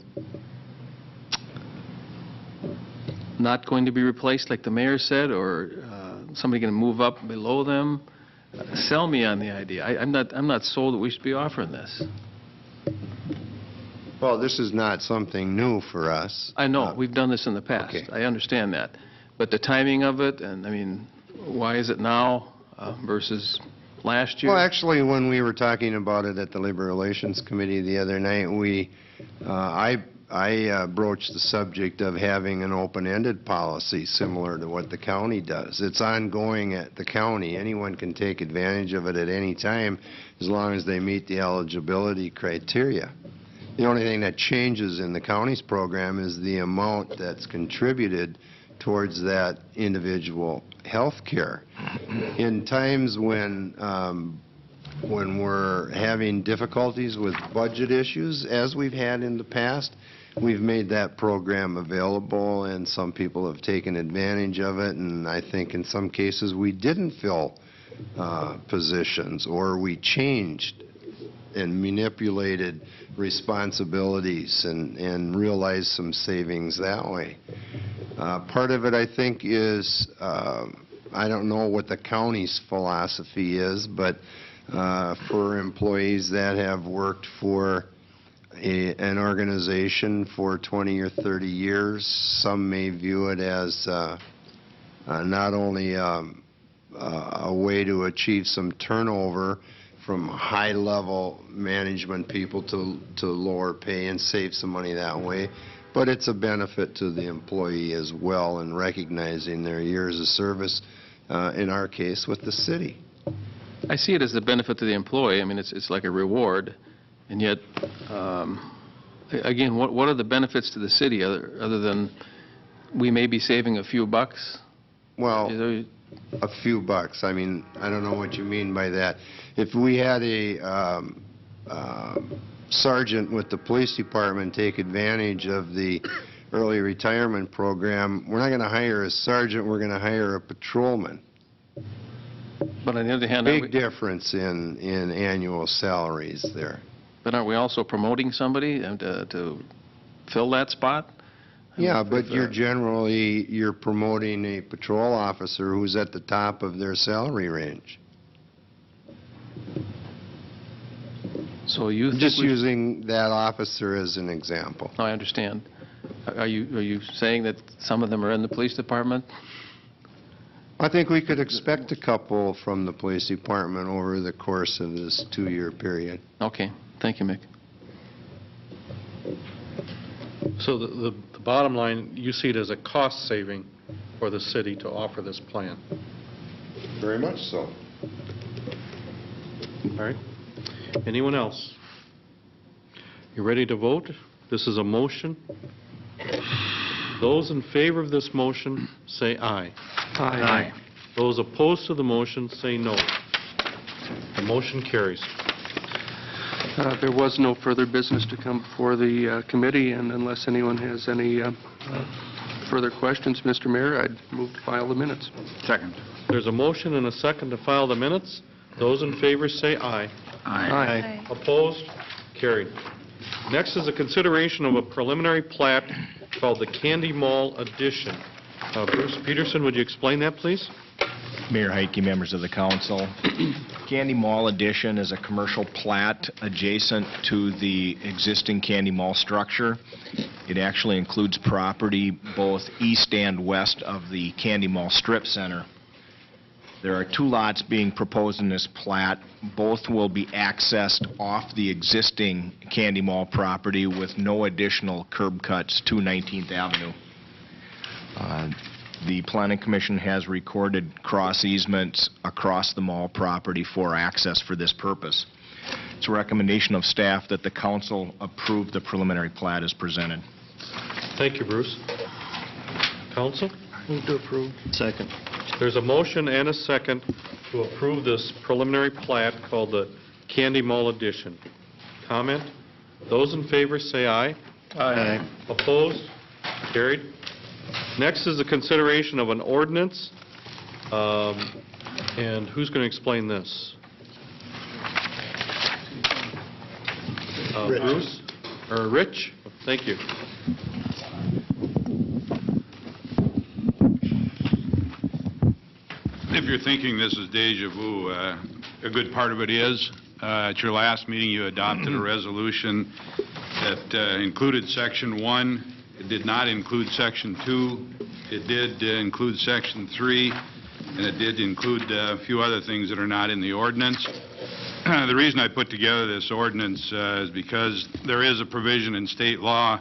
not going to be replaced like the mayor said, or somebody going to move up below them? Sell me on the idea. I'm not sold that we should be offering this. Well, this is not something new for us. I know. We've done this in the past. Okay. I understand that. But the timing of it, and why is it now versus last year? Well, actually, when we were talking about it at the Labor Relations Committee the other night, I broached the subject of having an open-ended policy similar to what the county does. It's ongoing at the county. Anyone can take advantage of it at any time as long as they meet the eligibility criteria. The only thing that changes in the county's program is the amount that's contributed towards that individual health care. In times when we're having difficulties with budget issues, as we've had in the past, we've made that program available, and some people have taken advantage of it, and I think in some cases we didn't fill positions, or we changed and manipulated responsibilities and realized some savings that way. Part of it, I think, is, I don't know what the county's philosophy is, but for employees that have worked for an organization for 20 or 30 years, some may view it as not only a way to achieve some turnover from high-level management people to lower pay and save some money that way, but it's a benefit to the employee as well in recognizing their years of service, in our case, with the city. I see it as a benefit to the employee. It's like a reward, and yet, again, what are the benefits to the city other than we may be saving a few bucks? Well, a few bucks. I don't know what you mean by that. If we had a sergeant with the police department take advantage of the early retirement program, we're not going to hire a sergeant, we're going to hire a patrolman. But on the other hand, big difference in annual salaries there. But aren't we also promoting somebody to fill that spot? Yeah, but you're promoting a patrol officer who's at the top of their salary range. So you think just using that officer as an example. I understand. Are you saying that some of them are in the police department? I think we could expect a couple from the police department over the course of this 2-year period. Okay. Thank you, Mick. So the bottom line, you see it as a cost saving for the city to offer this plan? Very much so. All right. Anyone else? You ready to vote? This is a motion. Those in favor of this motion say aye. Aye. Those opposed to the motion say no. The motion carries. There was no further business to come before the committee, and unless anyone has any further questions, Mr. Mayor, I'd move to file the minutes. Second. There's a motion and a second to file the minutes. Those in favor say aye. Aye. Opposed? Carried. Next is a consideration of a preliminary plat called the Candy Mall Addition. Bruce Peterson, would you explain that, please? Mayor Heike, members of the council. Candy Mall addition is a commercial plat adjacent to the existing Candy Mall structure. It actually includes property both east and west of the Candy Mall Strip Center. There are 2 lots being proposed in this plat. Both will be accessed off the existing Candy Mall property with no additional curb cuts to 19th Avenue. The Planning Commission has recorded cross easements across the mall property for access for this purpose. It's a recommendation of staff that the council approve the preliminary plat as presented. Thank you, Bruce. Council? Move to approve. Second. There's a motion and a second to approve this preliminary plat called the Candy Mall addition. Comment? Those in favor say aye. Aye. Opposed? Carried. Next is the consideration of an ordinance. And who's going to explain this? Bruce? Or Rich? Thank you. If you're thinking this is deja vu, a good part of it is. At your last meeting, you adopted a resolution that included Section 1. It did not include Section 2. It did include Section 3. And it did include a few other things that are not in the ordinance. The reason I put together this ordinance is because there is a provision in state law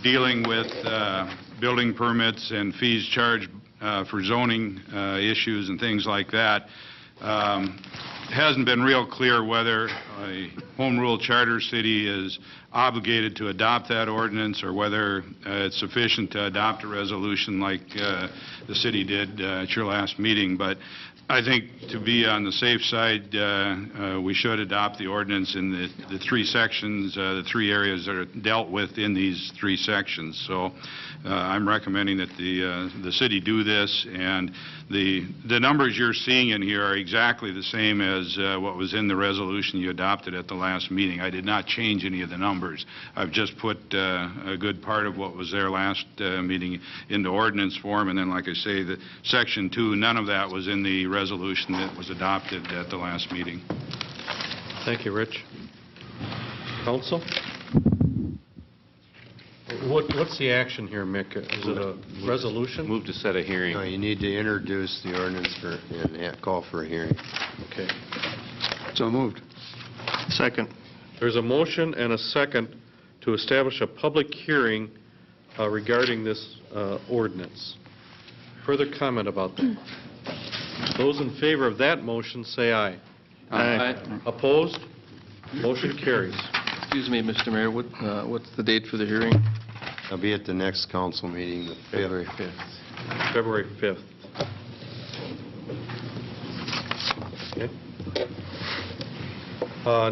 dealing with building permits and fees charged for zoning issues and things like that. It hasn't been real clear whether a home rule charter city is obligated to adopt that ordinance or whether it's sufficient to adopt a resolution like the city did at your last meeting. But I think to be on the safe side, we should adopt the ordinance in the 3 sections, the 3 areas that are dealt with in these 3 sections. So I'm recommending that the city do this, and the numbers you're seeing in here are exactly the same as what was in the resolution you adopted at the last meeting. I did not change any of the numbers. I've just put a good part of what was there last meeting into ordinance form, and then, like I say, the Section 2, none of that was in the resolution that was adopted at the last meeting. Thank you, Rich. Council? What's the action here, Mick? Is it a resolution? Move to set a hearing. No, you need to introduce the ordinance and call for a hearing. Okay. So moved. Second. There's a motion and a second to establish a public hearing regarding this ordinance. Further comment about that? Those in favor of that motion say aye. Aye. Opposed? Motion carries. Excuse me, Mr. Mayor, what's the date for the hearing? I'll be at the next council meeting, the February 5th. February 5th. Okay.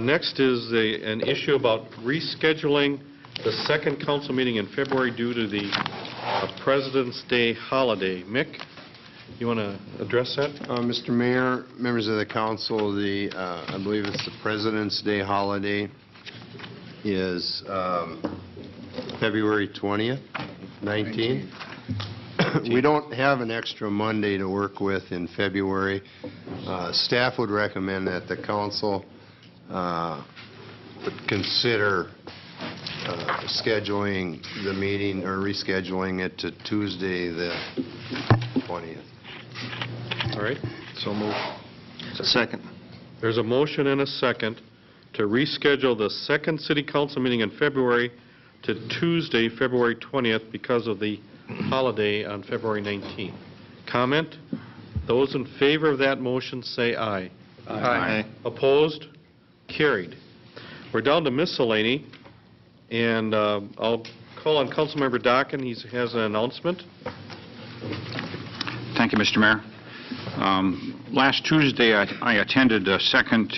Next is an issue about rescheduling the second council meeting in February due to the President's Day holiday. Mick, you want to address that? Mr. Mayor, members of the council, I believe it's the President's Day holiday is February 20th, 19th. We don't have an extra Monday to work with in February. Staff would recommend that the council would consider scheduling the meeting or rescheduling it to Tuesday the 20th. All right. So moved. Second. There's a motion and a second to reschedule the second city council meeting in February to Tuesday, February 20th, because of the holiday on February 19th. Comment? Those in favor of that motion say aye. Aye. Opposed? Carried. We're down to miscellany, and I'll call on Councilmember Dockin. He has an announcement. Thank you, Mr. Mayor. Last Tuesday, I attended a second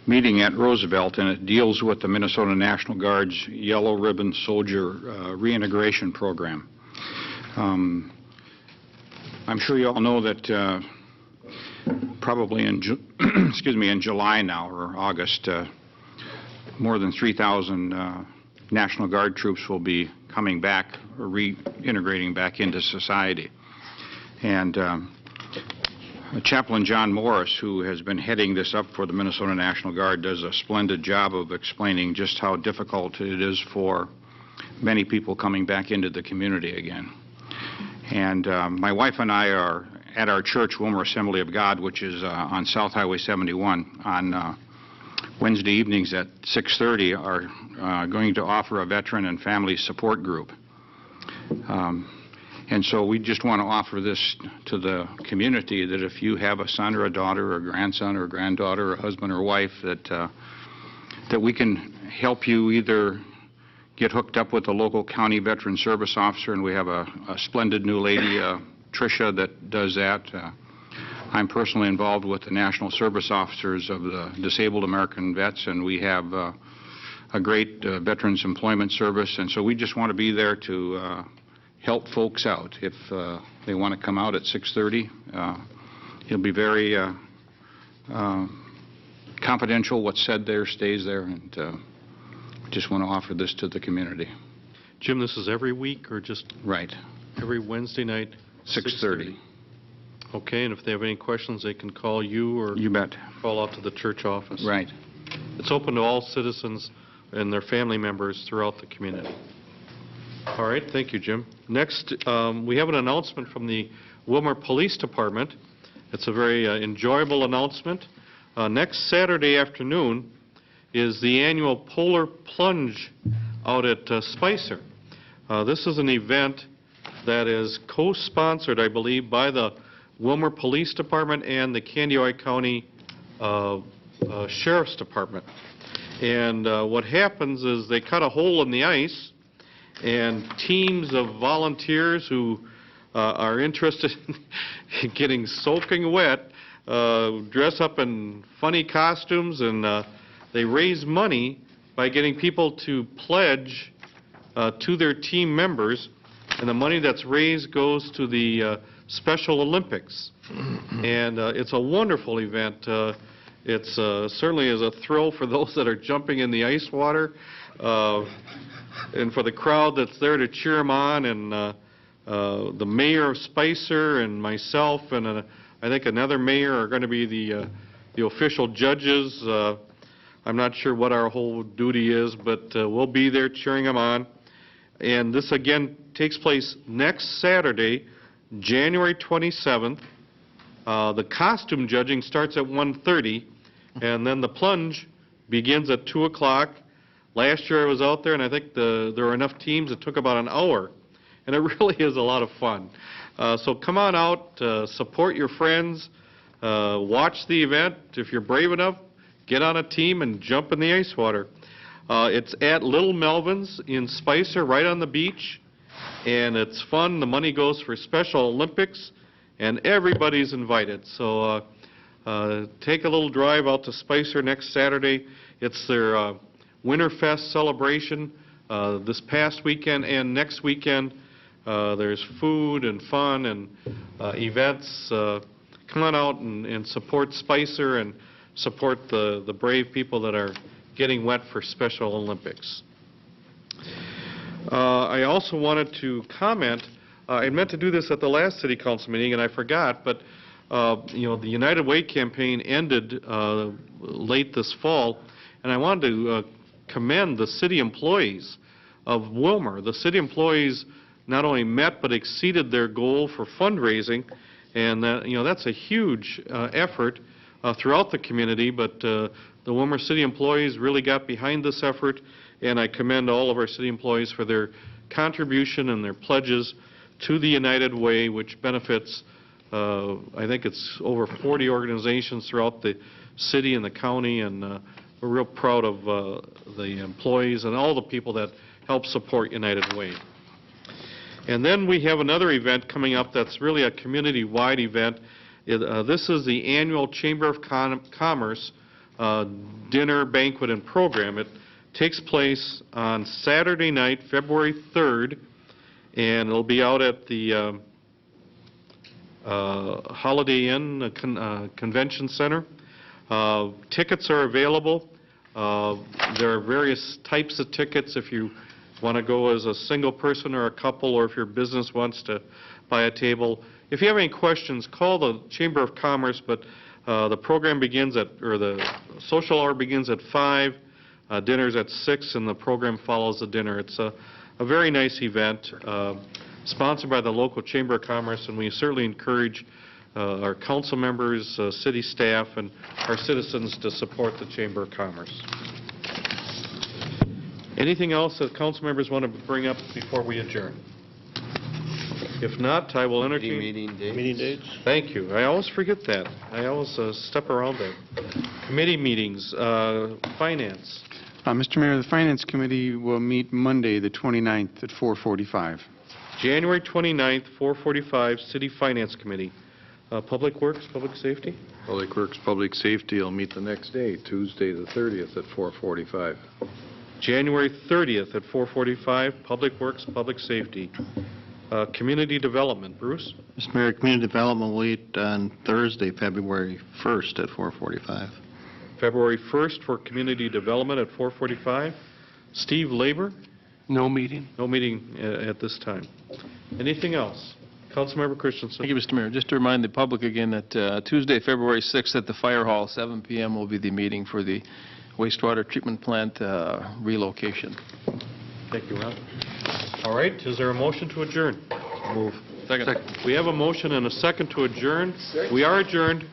meeting at Roosevelt, and it deals with the Minnesota National Guard's Yellow Ribbon Soldier Reintegration Program. I'm sure you all know that probably in in July now or August, more than 3,000 National Guard troops will be coming back or reintegrating back into society. And Chaplain John Morris, who has been heading this up for the Minnesota National Guard, does a splendid job of explaining just how difficult it is for many people coming back into the community again. And my wife and I are at our church, Willmar Assembly of God, which is on South Highway 71, on Wednesday evenings at 6:30, are going to offer a veteran and family support group. And so we just want to offer this to the community, that if you have a son or a daughter or a grandson or a granddaughter or a husband or wife, that we can help you either get hooked up with a local county veteran service officer, and we have a splendid new lady, Tricia, that does that. I'm personally involved with the National Service Officers of the Disabled American Vets, and we have a great Veterans Employment Service, and so we just want to be there to help folks out. If they want to come out at 6:30, it'll be very confidential. What's said there stays there, and just want to offer this to the community. Jim, this is every week or just Right. every Wednesday night? 6:30. Okay, and if they have any questions, they can call you or You bet. call out to the church office. Right. It's open to all citizens and their family members throughout the community. All right, thank you, Jim. Next, we have an announcement from the Willmar Police Department. It's a very enjoyable announcement. Next Saturday afternoon is the annual Polar Plunge out at Spicer. This is an event that is co-sponsored, I believe, by the Willmar Police Department and the Candioi County Sheriff's Department. And what happens is they cut a hole in the ice, and teams of volunteers who are interested in getting soaking wet dress up in funny costumes, and they raise money by getting people to pledge to their team members, and the money that's raised goes to the Special Olympics. And it's a wonderful event. It's certainly is a thrill for those that are jumping in the ice water, and for the crowd that's there to cheer them on, and the mayor of Spicer and myself and I think another mayor are going to be the official judges. I'm not sure what our whole duty is, but we'll be there cheering them on. And this again takes place next Saturday, January 27th. The costume judging starts at 1:30, and then the plunge begins at 2 o'clock. Last year I was out there, and I think there were enough teams it took about an hour, and it really is a lot of fun. So come on out, support your friends, watch the event. If you're brave enough, get on a team and jump in the ice water. It's at Little Melvin's in Spicer, right on the beach, and it's fun. The money goes for Special Olympics, and everybody's invited. So take a little drive out to Spicer next Saturday. It's their Winterfest celebration this past weekend and next weekend. There's food and fun and events. Come on out and support Spicer and support the brave people that are getting wet for Special Olympics. I also wanted to comment, I meant to do this at the last City Council meeting and I forgot, but the United Way campaign ended late this fall, and I wanted to commend the city employees of Willmar. The city employees not only met but exceeded their goal for fundraising, and that's a huge effort throughout the community, but the Willmar city employees really got behind this effort, and I commend all of our city employees for their contribution and their pledges to the United Way, which benefits, I think it's over 40 organizations throughout the city and the county, and we're real proud of the employees and all the people that help support United Way. And then we have another event coming up that's really a community-wide event. This is the annual Chamber of Commerce dinner, banquet, and program. It takes place on Saturday night, February 3rd, and it'll be out at the Holiday Inn Convention Center. Tickets are available. There are various types of tickets if you want to go as a single person or a couple, or if your business wants to by a table. If you have any questions, call the Chamber of Commerce, but the program begins the social hour begins at 5, dinner's at 6, and the program follows the dinner. It's a very nice event, sponsored by the local Chamber of Commerce, and we certainly encourage our council members, city staff, and our citizens to support the Chamber of Commerce. Anything else that council members want to bring up before we adjourn? If not, I will entertain... Meeting dates? Thank you. I always forget that. I always step around that. Committee meetings, finance. Mr. Mayor, the Finance Committee will meet Monday, the 29th at 4:45. January 29th, 4:45, City Finance Committee. Public Works, Public Safety? Public Works, Public Safety will meet the next day, Tuesday, the 30th at 4:45. January 30th at 4:45, Public Works, Public Safety. Community Development, Bruce? Mr. Mayor, Community Development will meet on Thursday, February 1st at 4:45. February 1st for Community Development at 4:45. Steve, Labor? No meeting. No meeting at this time. Anything else? Councilmember Christensen. Thank you, Mr. Mayor. Just to remind the public again that Tuesday, February 6th at the Fire Hall, 7 p.m. will be the meeting for the wastewater treatment plant relocation. Thank you, Ron. All right, is there a motion to adjourn? Move. Second. We have a motion and a second to adjourn. We are adjourned.